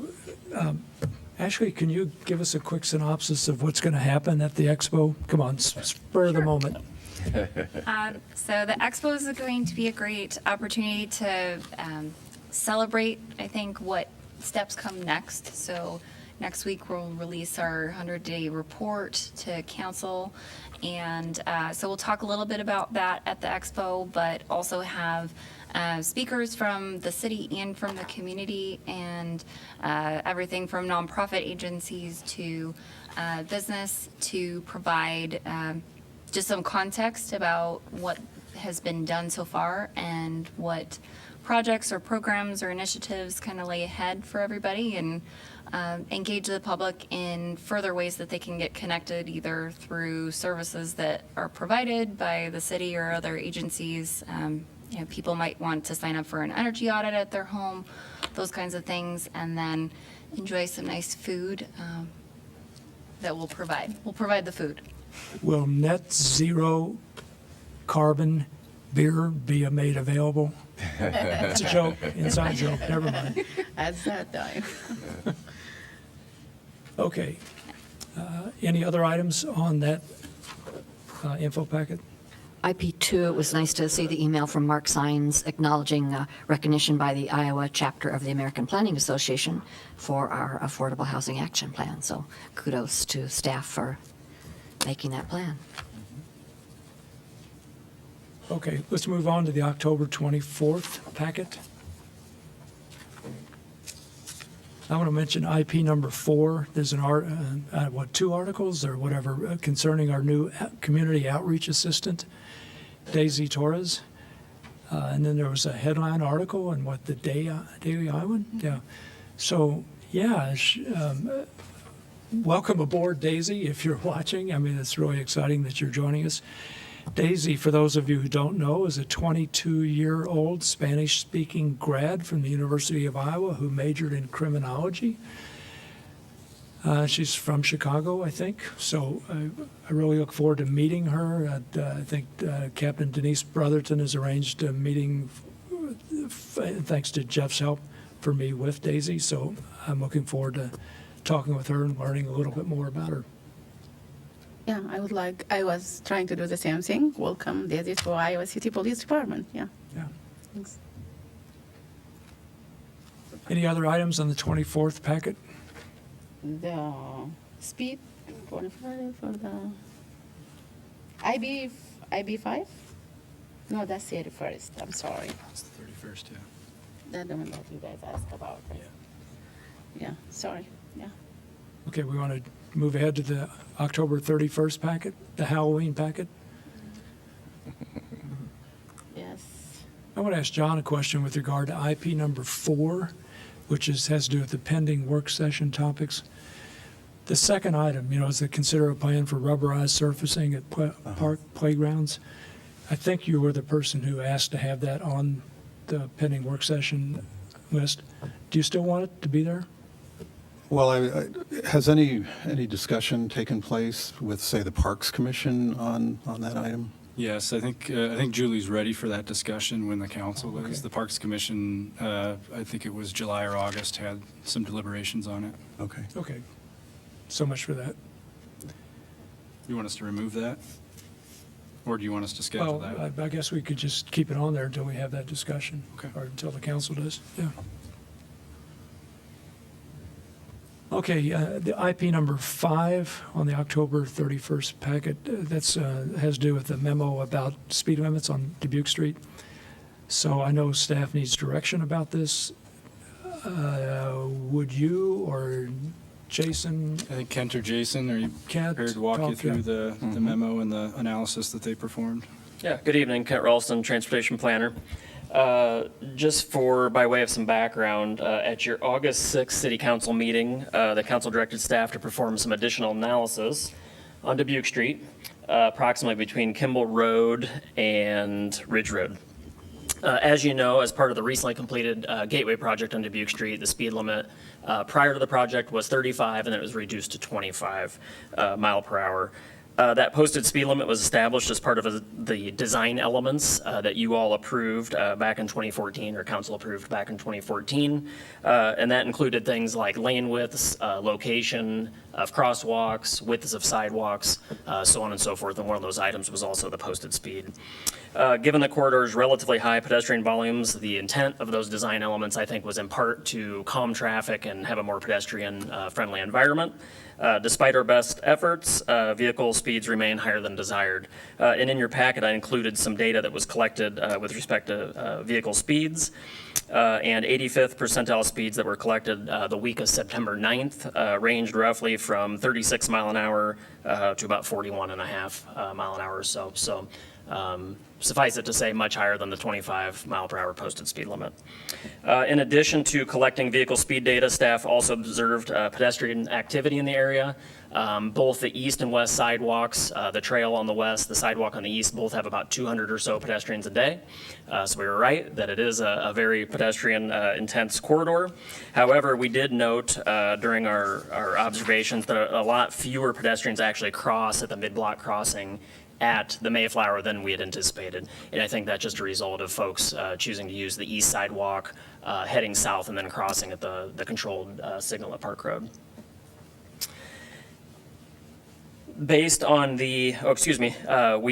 Ashley, can you give us a quick synopsis of what's going to happen at the expo? Come on, spur of the moment. So the expo is going to be a great opportunity to celebrate, I think, what steps come next. So next week we'll release our 100-day report to council. And so we'll talk a little bit about that at the expo, but also have speakers from the city and from the community, and everything from nonprofit agencies to business, to provide just some context about what has been done so far and what projects or programs or initiatives kind of lay ahead for everybody, and engage the public in further ways that they can get connected, either through services that are provided by the city or other agencies. People might want to sign up for an energy audit at their home, those kinds of things, and then enjoy some nice food that we'll provide. We'll provide the food. Will net zero carbon beer be made available? It's a joke, inside joke, never mind. At that time. Okay. Any other items on that info packet? IP2, it was nice to see the email from Mark Sines acknowledging recognition by the Iowa chapter of the American Planning Association for our Affordable Housing Action Plan. So kudos to staff for making that plan. Okay, let's move on to the October 24th packet. I want to mention IP number 4. There's two articles or whatever concerning our new community outreach assistant, Daisy Torres. And then there was a headline article in the Daily Iowan? Yeah. So, yeah, welcome aboard, Daisy, if you're watching. I mean, it's really exciting that you're joining us. Daisy, for those of you who don't know, is a 22-year-old Spanish-speaking grad from the University of Iowa who majored in criminology. She's from Chicago, I think, so I really look forward to meeting her. I think Captain Denise Brotherton has arranged a meeting, thanks to Jeff's help, for me with Daisy, so I'm looking forward to talking with her and learning a little bit more about her. Yeah, I was trying to do the same thing. Welcome Daisy to Iowa City Police Department. Yeah. Yeah. Thanks. Any other items on the 24th packet? The speed for the IB5? No, that's the 31st. I'm sorry. It's the 31st, yeah. That's the one that you guys asked about. Right? Yeah, sorry. Yeah. Okay, we want to move ahead to the October 31st packet, the Halloween packet. Yes. I want to ask John a question with regard to IP number 4, which has to do with the pending work session topics. The second item, is to consider a plan for rubberized surfacing at park playgrounds. I think you were the person who asked to have that on the pending work session list. Do you still want it to be there? Well, has any discussion taken place with, say, the Parks Commission on that item? Yes, I think Julie's ready for that discussion when the council is. The Parks Commission, I think it was July or August, had some deliberations on it. Okay. Okay, so much for that. You want us to remove that? Or do you want us to schedule Well, that? I guess we could just keep it on there until we have that discussion. Okay. Or until the council does, yeah. Okay, the IP number 5 on the October 31st packet, that's has to do with the memo about speed limits on Dubuque Street. So I know staff needs direction about this. Would you or Jason, I think Kent or Jason, are you Kent, prepared to walk you talk, through yeah. the memo and the analysis that they performed? Yeah, good evening, Kent Ralston, Transportation Planner. Just by way of some background, at your August 6th City Council meeting, the council directed staff to perform some additional analysis on Dubuque Street, approximately between Kimball Road and Ridge Road. As you know, as part of the recently completed Gateway project on Dubuque Street, the speed limit prior to the project was 35, and then it was reduced to 25 mile per hour. That posted speed limit was established as part of the design elements that you all approved back in 2014, or council approved back in 2014. And that included things like lane widths, location of crosswalks, widths of sidewalks, so on and so forth. And one of those items was also the posted speed. Given the corridor's relatively high pedestrian volumes, the intent of those design elements, I think, was in part to calm traffic and have a more pedestrian-friendly environment. Despite our best efforts, vehicle speeds remain higher than desired. And in your packet, I included some data that was collected with respect to vehicle speeds and 85th percentile speeds that were collected the week of September 9th ranged roughly from 36 mile an hour to about 41 and a half mile an hour or so. So suffice it to say, much higher than the 25 mile per hour posted speed limit. In addition to collecting vehicle speed data, staff also observed pedestrian activity in the area. Both the east and west sidewalks, the trail on the west, the sidewalk on the east, both have about 200 or so pedestrians a day. So we were right that it is a very pedestrian intense corridor. However, we did note during our observations that a lot fewer pedestrians actually cross at the mid-block crossing at the Mayflower than we had anticipated. And I think that's just a result of folks choosing to use the east sidewalk, heading south and then crossing at the controlled signal at Park Road. Based on we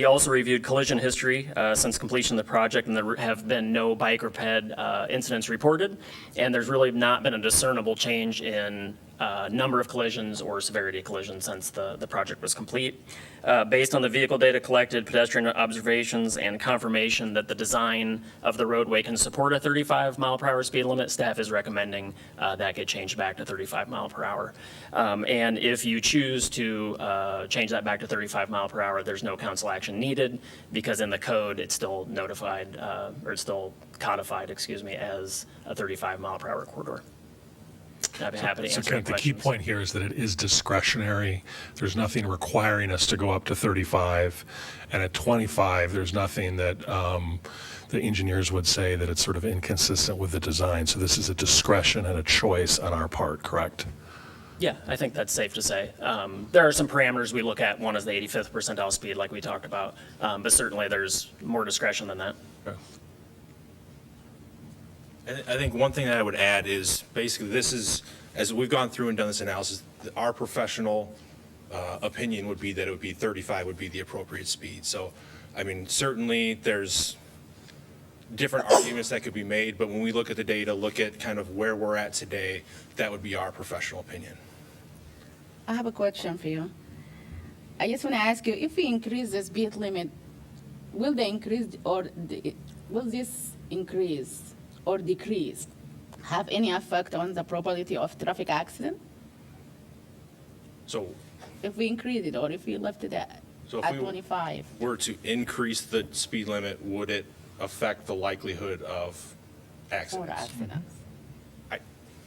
also reviewed collision history since completion of the project, and there have been no bike or ped incidents reported, and there's really not been a discernible change in number of collisions or severity of collisions since the project was complete. Based on the vehicle data collected, pedestrian observations, and confirmation that the design of the roadway can support a 35 mile per hour speed limit, staff is recommending that get changed back to 35 mile per hour. And if you choose to change that back to 35 mile per hour, there's no council action needed because in the code it's still notified or it's still codified, as a 35 mile per hour corridor. I'd be happy to So answer Kent, the key questions. point here is that it is discretionary. There's nothing requiring us to go up to 35. And at 25, there's nothing that the engineers would say that it's sort of inconsistent with the design. So this is a discretion and a choice on our part, correct? Yeah, I think that's safe to say. There are some parameters we look at. One is the 85th percentile speed, like we talked about, but certainly there's more discretion than that. I think one thing that I would add is basically this is, as we've gone through and done this analysis, our professional opinion would be that it would be 35 would be the appropriate speed. So, I mean, certainly there's different arguments that could be made, but when we look at the data, look at kind of where we're at today, that would be our professional opinion. I have a question for you. I just want to ask you, if we increase the speed limit, will they increase will this increase or decrease have any effect on the probability of traffic accident? So If we increase it or if we left it at So if we 25? were to increase the speed limit, would it affect the likelihood of More accidents? accidents.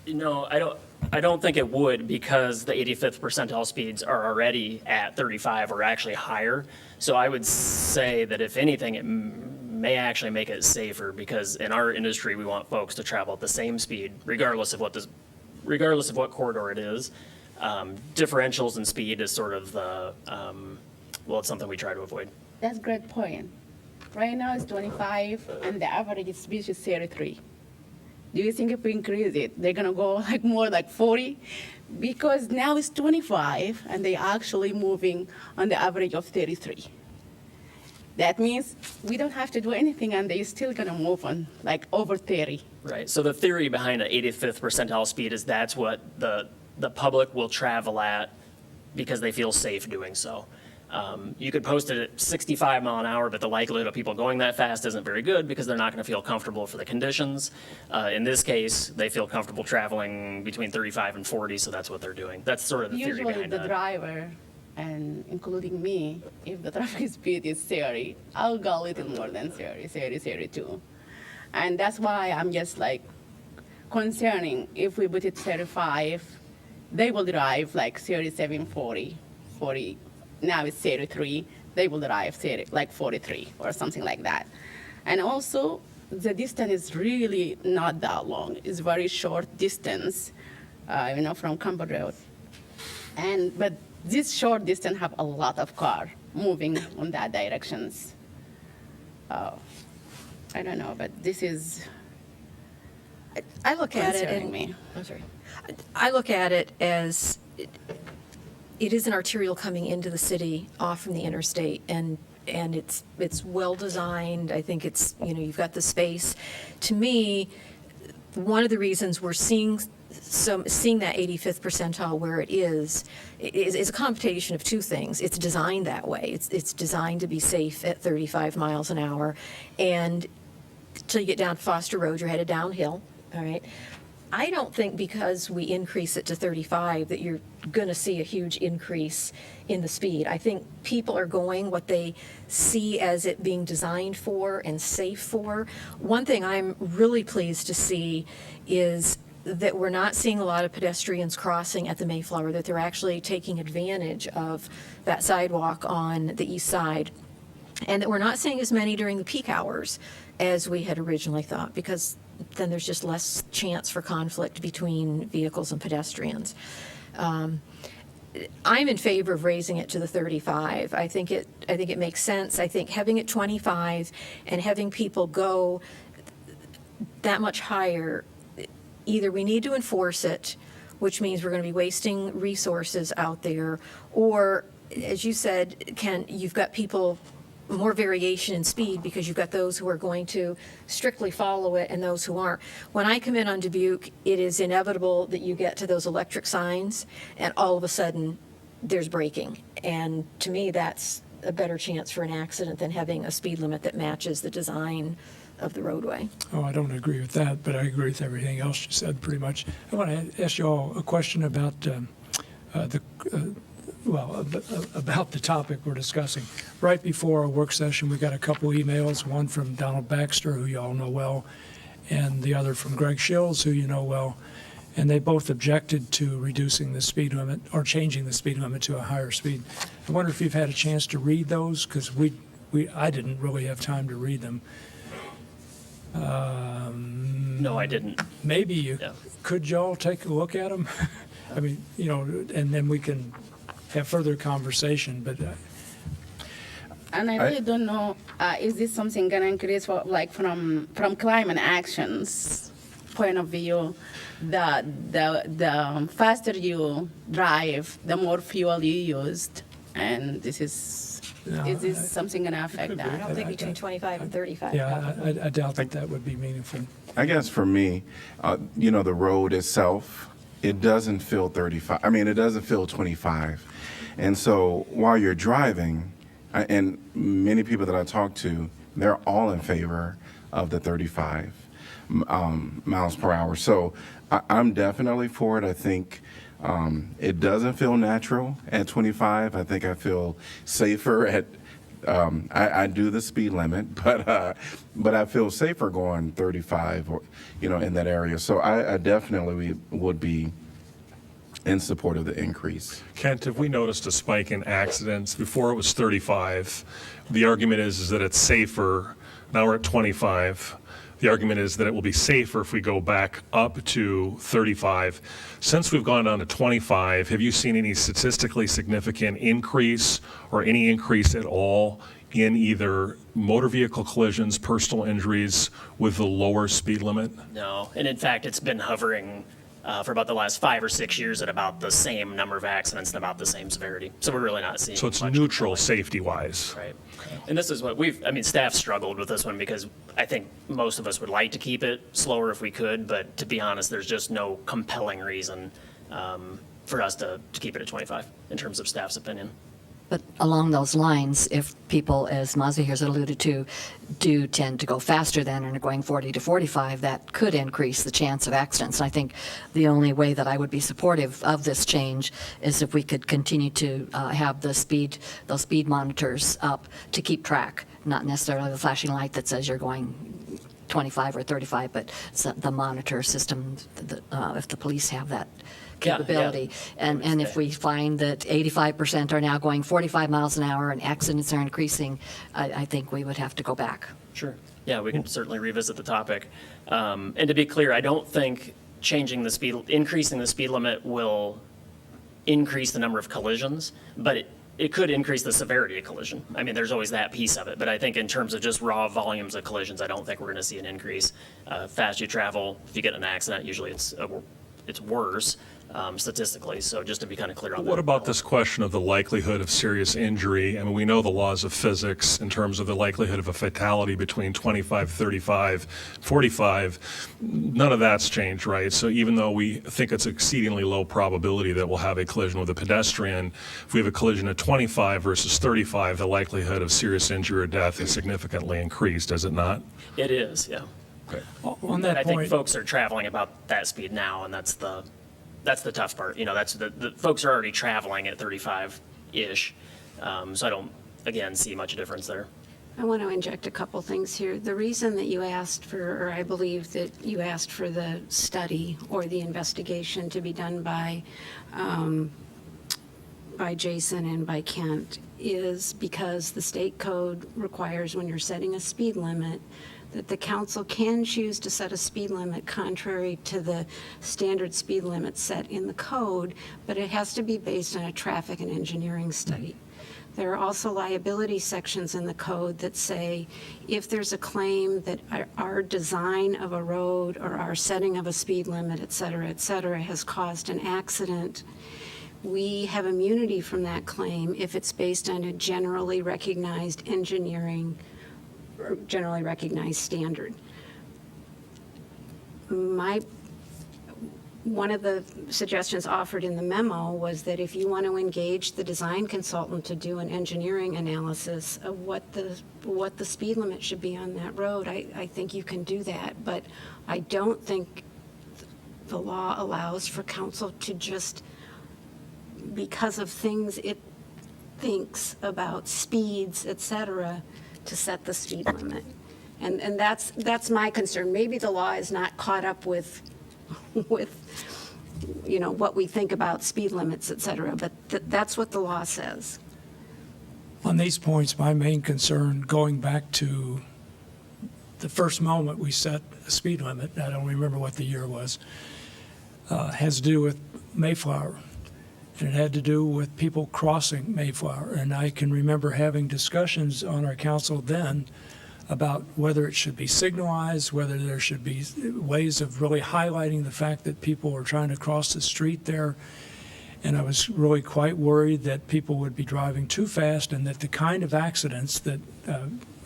No, I don't think it would, because the 85th percentile speeds are already at 35 or actually higher. So I would say that if anything, it may actually make it safer, because in our industry, we want folks to travel at the same speed, regardless of what corridor it is. Differentials in speed is sort of the, well, it's something we try to avoid. That's a great point. Right now it's 25 and the average speed is 33. Do you think if we increase it, they're gonna go like more like 40? Because now it's 25 and they're actually moving on the average of 33. That means we don't have to do anything and they're still gonna move on like over 30. Right, so the theory behind an 85th percentile speed is that's what the public will travel at because they feel safe doing so. You could post it at 65 mile an hour, but the likelihood of people going that fast isn't very good because they're not going to feel comfortable for the conditions. In this case, they feel comfortable traveling between 35 and 40, so that's what they're doing. That's sort of the theory Usually behind the that. driver, and including me, if the traffic speed is 30, I'll go a little more than 30, 32. And that's why I'm just like concerning if we put it 35, they will drive like 37, 40. Now it's 33, they will drive like 43 or something like that. And also, the distance is really not that long. It's very short distance, from Campbell Road. But this short distance have a lot of car moving on that directions. I don't know, but this is I look at it concerning and, me. I'm sorry. I look at it as it is an arterial coming into the city off from the interstate, and it's well designed. I think it's, you've got the space. To me, one of the reasons we're seeing that 85th percentile where it is a combination of two things. It's designed that way. It's designed to be safe at 35 miles an hour, and till you get down Foster Road, you're headed downhill. All right. I don't think because we increase it to 35 that you're going to see a huge increase in the speed. I think people are going what they see as it being designed for and safe for. One thing I'm really pleased to see is that we're not seeing a lot of pedestrians crossing at the Mayflower, that they're actually taking advantage of that sidewalk on the east side, and that we're not seeing as many during the peak hours as we had originally thought, because then there's just less chance for conflict between vehicles and pedestrians. I'm in favor of raising it to the 35. I think it makes sense. I think having it 25 and having people go that much higher, either we need to enforce it, which means we're going to be wasting resources out there, or, as you said, Ken, you've got people, more variation in speed because you've got those who are going to strictly follow it and those who aren't. When I come in on Dubuque, it is inevitable that you get to those electric signs and all of a sudden there's braking. And to me, that's a better chance for an accident than having a speed limit that matches the design of the roadway. Oh, I don't agree with that, but I agree with everything else you said pretty much. I want to ask you all a question about about the topic we're discussing. Right before our work session, we got a couple emails, one from Donald Baxter, who you all know well, and the other from Greg Shills, who you know well, and they both objected to reducing the speed limit or changing the speed limit to a higher speed. I wonder if you've had a chance to read those, because I didn't really have time to read them. No, I didn't. Maybe you Yeah. could y'all take a look at them? I mean, you know, and then we can have further conversation, but And I really don't know, is this something gonna increase for, like, from climate actions point of view, the faster you drive, the more fuel you used, and this is this something gonna affect I that? don't think between 25 and 35. yeah, I doubt that would be meaningful. I guess for me, you know, the road itself, it doesn't feel 35. I mean, it doesn't feel 25. And so while you're driving, and many people that I talk to, they're all in favor of the 35 miles per hour. So I'm definitely for it. I think it doesn't feel natural at 25. I think I feel safer at I do the speed limit, but I feel safer going 35 or, you know, in that area. So I definitely would be in support of the increase. Kent, have we noticed a spike in accidents? Before it was 35. The argument is that it's safer. Now we're at 25. The argument is that it will be safer if we go back up to 35. Since we've gone down to 25, have you seen any statistically significant increase or any increase at all in either motor vehicle collisions, personal injuries with the lower speed limit? No, and in fact, it's been hovering for about the last 5 or 6 years at about the same number of accidents and about the same severity. So we're really not seeing. So it's much neutral going. safety-wise. Right. And this is what staff struggled with this one because I think most of us would like to keep it slower if we could, but to be honest, there's just no compelling reason for us to keep it at 25 in terms of staff's opinion. But along those lines, if people, as Mazvi has alluded to, do tend to go faster than and are going 40 to 45, that could increase the chance of accidents. I think the only way that I would be supportive of this change is if we could continue to have those speed monitors up to keep track, not necessarily the flashing light that says you're going 25 or 35, but the monitor system, if the police have that capability. And if we find that 85% are now going 45 miles an hour and accidents are increasing, I think we would have to go back. Sure. Yeah, we can certainly revisit the topic. And to be clear, I don't think increasing the speed limit will increase the number of collisions, but it could increase the severity of collision. I mean, there's always that piece of it, but I think in terms of just raw volumes of collisions, I don't think we're going to see an increase. Fast you travel, if you get in an accident, usually it's worse statistically. So just to be kind of clear on that. What about this question of the likelihood of serious injury? I mean, we know the laws of physics in terms of the likelihood of a fatality between 25, 35, 45. None of that's changed, right? So even though we think it's exceedingly low probability that we'll have a collision with a pedestrian, if we have a collision at 25 versus 35, the likelihood of serious injury or death is significantly increased, is it not? It is, yeah. On that I think point, folks are traveling about that speed now, and that's the tough part. You know, that's the folks are already traveling at 35-ish. So I don't, again, see much difference there. I want to inject a couple things here. The reason that you asked for, or I believe that you asked for the study or the investigation to be done by Jason and by Kent is because the state code requires when you're setting a speed limit that the council can choose to set a speed limit contrary to the standard speed limit set in the code, but it has to be based on a traffic and engineering study. There are also liability sections in the code that say if there's a claim that our design of a road or our setting of a speed limit, et cetera, has caused an accident, we have immunity from that claim if it's based on a generally recognized engineering or generally recognized standard. One of the suggestions offered in the memo was that if you want to engage the design consultant to do an engineering analysis of what the speed limit should be on that road, I think you can do that. But I don't think the law allows for council to just, because of things it thinks about speeds, et cetera, to set the speed limit. And that's my concern. Maybe the law is not caught up with you know, what we think about speed limits, et cetera, but that's what the law says. on these points, my main concern, going back to the first moment we set a speed limit, I don't remember what the year was, has to do with Mayflower. And it had to do with people crossing Mayflower. And I can remember having discussions on our council then about whether it should be signalized, whether there should be ways of really highlighting the fact that people were trying to cross the street there. And I was really quite worried that people would be driving too fast and that the kind of accidents that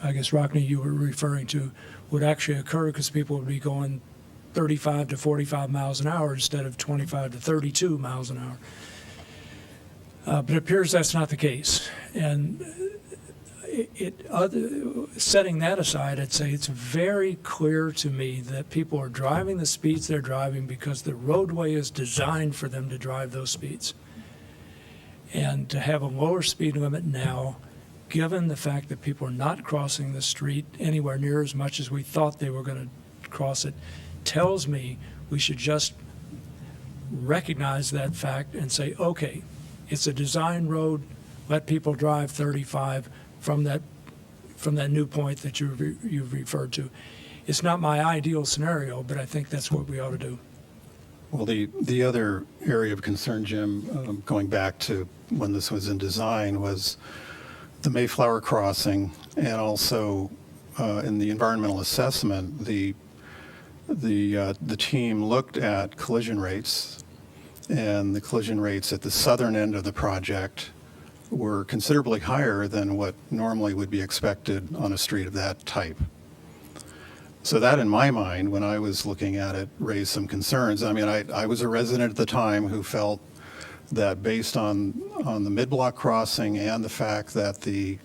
I guess, Rockne, you were referring to would actually occur because people would be going 35 to 45 miles an hour instead of 25 to 32 miles an hour. But it appears that's not the case. And setting that aside, I'd say it's very clear to me that people are driving the speeds they're driving because the roadway is designed for them to drive those speeds. And to have a lower speed limit now, given the fact that people are not crossing the street anywhere near as much as we thought they were going to cross it, tells me we should just recognize that fact and say, okay, it's a design road, let people drive 35 from that new point that you've referred to. It's not my ideal scenario, but I think that's what we ought to do. Well, the other area of concern, Jim, going back to when this was in design, was the Mayflower crossing, and also in the environmental assessment, the team looked at collision rates, and the collision rates at the southern end of the project were considerably higher than what normally would be expected on a street of that type. So that, in my mind, when I was looking at it, raised some concerns. I mean, I was a resident at the time who felt that based on the mid-block crossing and the fact that the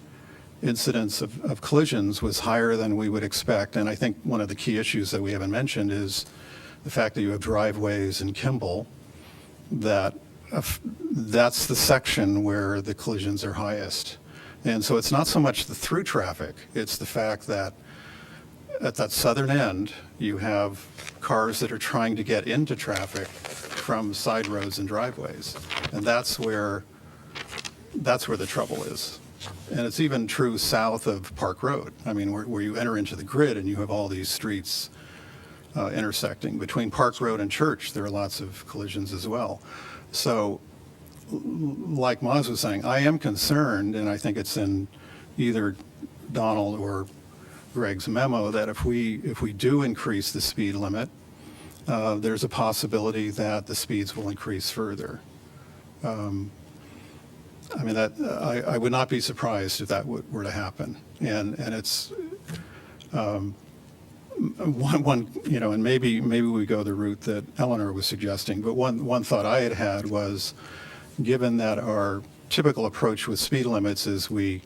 incidence of collisions was higher than we would expect, and I think one of the key issues that we haven't mentioned is the fact that you have driveways in Kimball, that's the section where the collisions are highest. And so it's not so much the through traffic, it's the fact that at that southern end, you have cars that are trying to get into traffic from side roads and driveways. And that's where the trouble is. And it's even true south of Park Road. I mean, where you enter into the grid and you have all these streets intersecting. Between Park Road and Church, there are lots of collisions as well. So, like Maz was saying, I am concerned, and I think it's in either Donald or Greg's memo, that if we do increase the speed limit, there's a possibility that the speeds will increase further. I mean, I would not be surprised if that were to happen. And it's one, you know, and maybe we go the route that Eleanor was suggesting, but one thought I had was, given that our typical approach with speed limits is we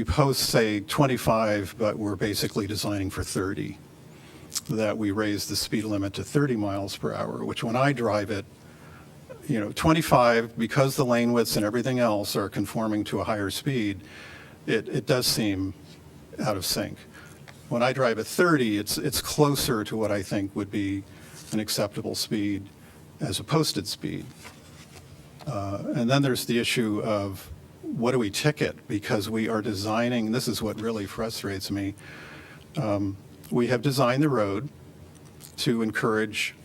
post, say, 25, but we're basically designing for 30, that we raise the speed limit to 30 miles per hour, which when I drive it, you know, 25, because the lane widths and everything else are conforming to a higher speed, it does seem out of sync. When I drive at 30, it's closer to what I think would be an acceptable speed as a posted speed. And then there's the issue of what do we ticket? Because we are designing, this is what really frustrates me, we have designed the road to encourage,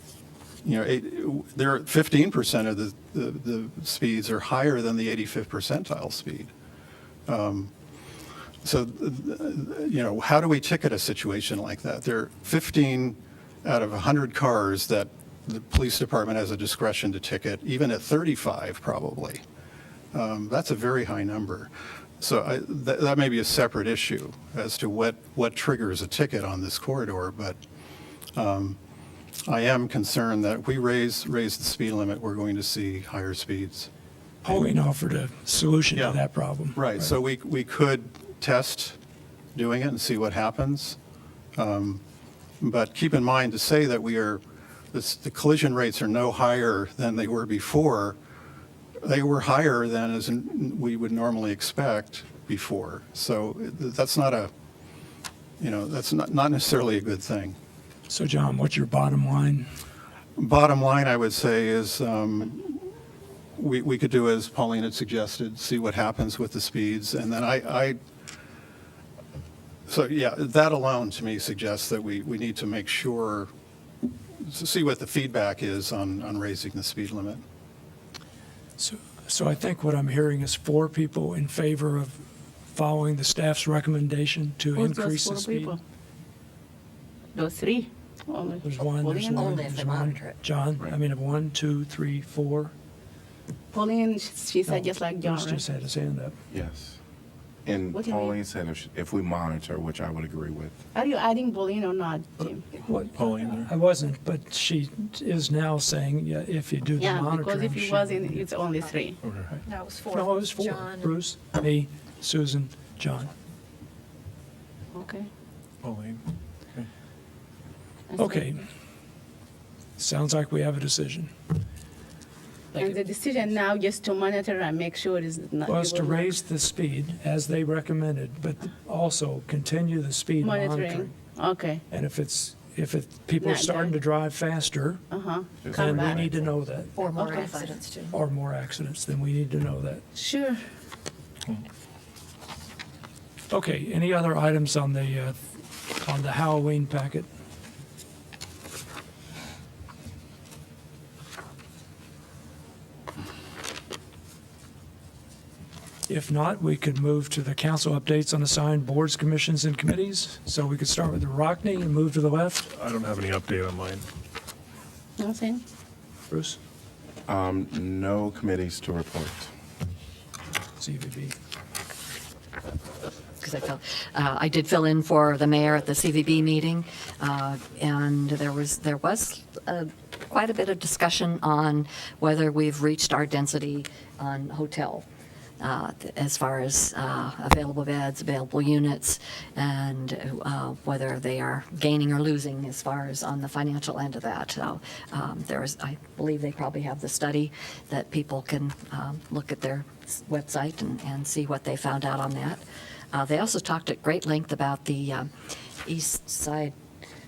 you know, there are 15% of the speeds are higher than the 85th percentile speed. So, you know, how do we ticket a situation like that? There are 15 out of 100 cars that the police department has a discretion to ticket, even at 35 probably. That's a very high number. So that may be a separate issue as to what triggers a ticket on this corridor, but I am concerned that if we raise the speed limit, we're going to see higher speeds. Pauline offered a solution to that problem. Right. So we could test doing it and see what happens. But keep in mind to say that the collision rates are no higher than they were before. They were higher than as we would normally expect before. So that's not that's not necessarily a good thing. So, John, what's your bottom line? Bottom line, I would say, is we could do as Pauline had suggested, see what happens with the speeds, and then so yeah, that alone to me suggests that we need to make sure see what the feedback is on raising the speed limit. So I think what I'm hearing is 4 people in favor of following the staff's recommendation to Who's those increase the 4 speed. people? Those 3? Only. There's one. Only if they there's one. monitor it. John, I mean, 1, 2, 3, 4. Pauline, she said just like John, Bruce just right? had his hand up. Yes. And What do you mean? Pauline said if we monitor, which I would agree with. Are you adding Pauline or not, Jim? Pauline there? I wasn't, but she is now saying, yeah, if you do the Yeah, monitoring. because if he she- wasn't, it's only 3. No, it was 4. No, it was 4. John. Bruce, me, Susan, John. Okay. Pauline. That's Okay. good. Sounds like we have a decision. And the decision now just to monitor and make sure it's not. Was it to will not- raise the speed as they recommended, but also continue the speed monitoring. Monitoring, okay, And if people are Not starting done. to drive faster, uh-huh. Just Come then we back. need to know that, Or more Okay. accidents, too. or more accidents, then we need to know that. Sure. Okay, any other items on the Halloween packet? If not, we could move to the council updates on assigned boards, commissions, and committees. So we could start with the Rockney and move to the left. I don't have any update on mine. Nothing? Bruce, No committees to report. CVB. Because I did fill in for the mayor at the CVB meeting, and there was quite a bit of discussion on whether we've reached our density on hotel, as far as available beds, available units, and whether they are gaining or losing as far as on the financial end of that. So I believe they probably have the study that people can look at their website and see what they found out on that. They also talked at great length about the East Side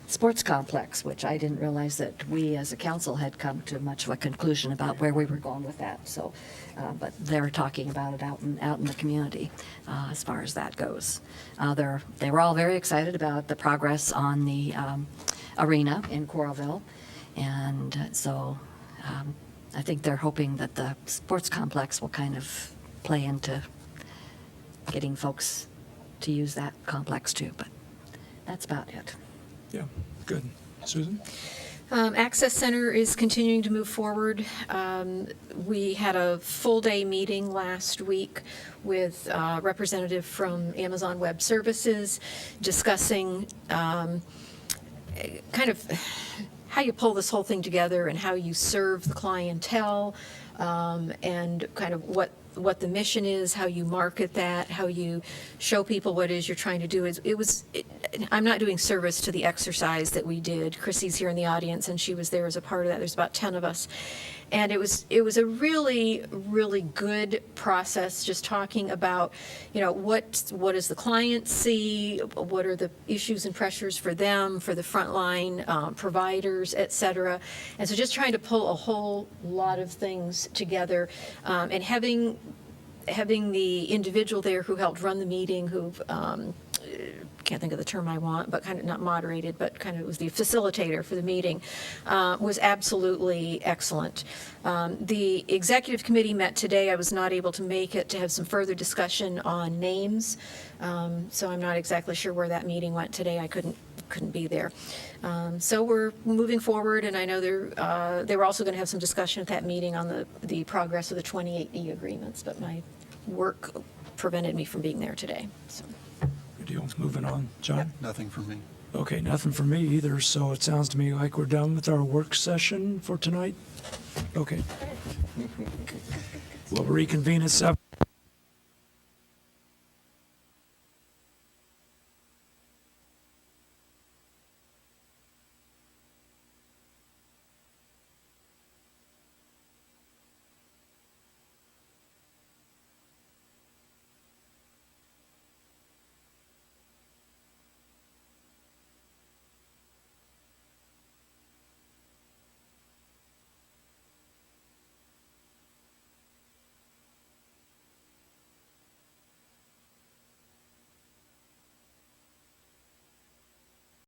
Sports Complex, which I didn't realize that we as a council had come to much of a conclusion about where we were going with that. So, but they're talking about it out in the community as far as that goes. They were all very excited about the progress on the arena in Coralville, and so I think they're hoping that the sports complex will kind of play into getting folks to use that complex too, but that's about it. Yeah, good. Susan? Access Center is continuing to move forward. We had a full-day meeting last week with a representative from Amazon Web Services discussing kind of how you pull this whole thing together and how you serve the clientele, and kind of what the mission is, how you market that, how you show people what it is you're trying to do. I'm not doing service to the exercise that we did. Chrissy's here in the audience, and she was there as a part of that. There's about 10 of us. And it was a really, really good process, just talking about, what does the client see, what are the issues and pressures for them, for the frontline providers, et cetera. And so just trying to pull a whole lot of things together, and having the individual there who helped run the meeting, who can't think of the term I want, but kind of not moderated, but kind of was the facilitator for the meeting, was absolutely excellent. The executive committee met today. I was not able to make it to have some further discussion on names, so I'm not exactly sure where that meeting went today. I couldn't be there. So we're moving forward, and I know they were also going to have some discussion at that meeting on the progress of the 28E agreements, but my work prevented me from being there today. So. Good deal. Moving on. John? Nothing from me. Okay, nothing for me either, so it sounds to me like we're done with our work session for tonight. Okay. We'll reconvene at 7.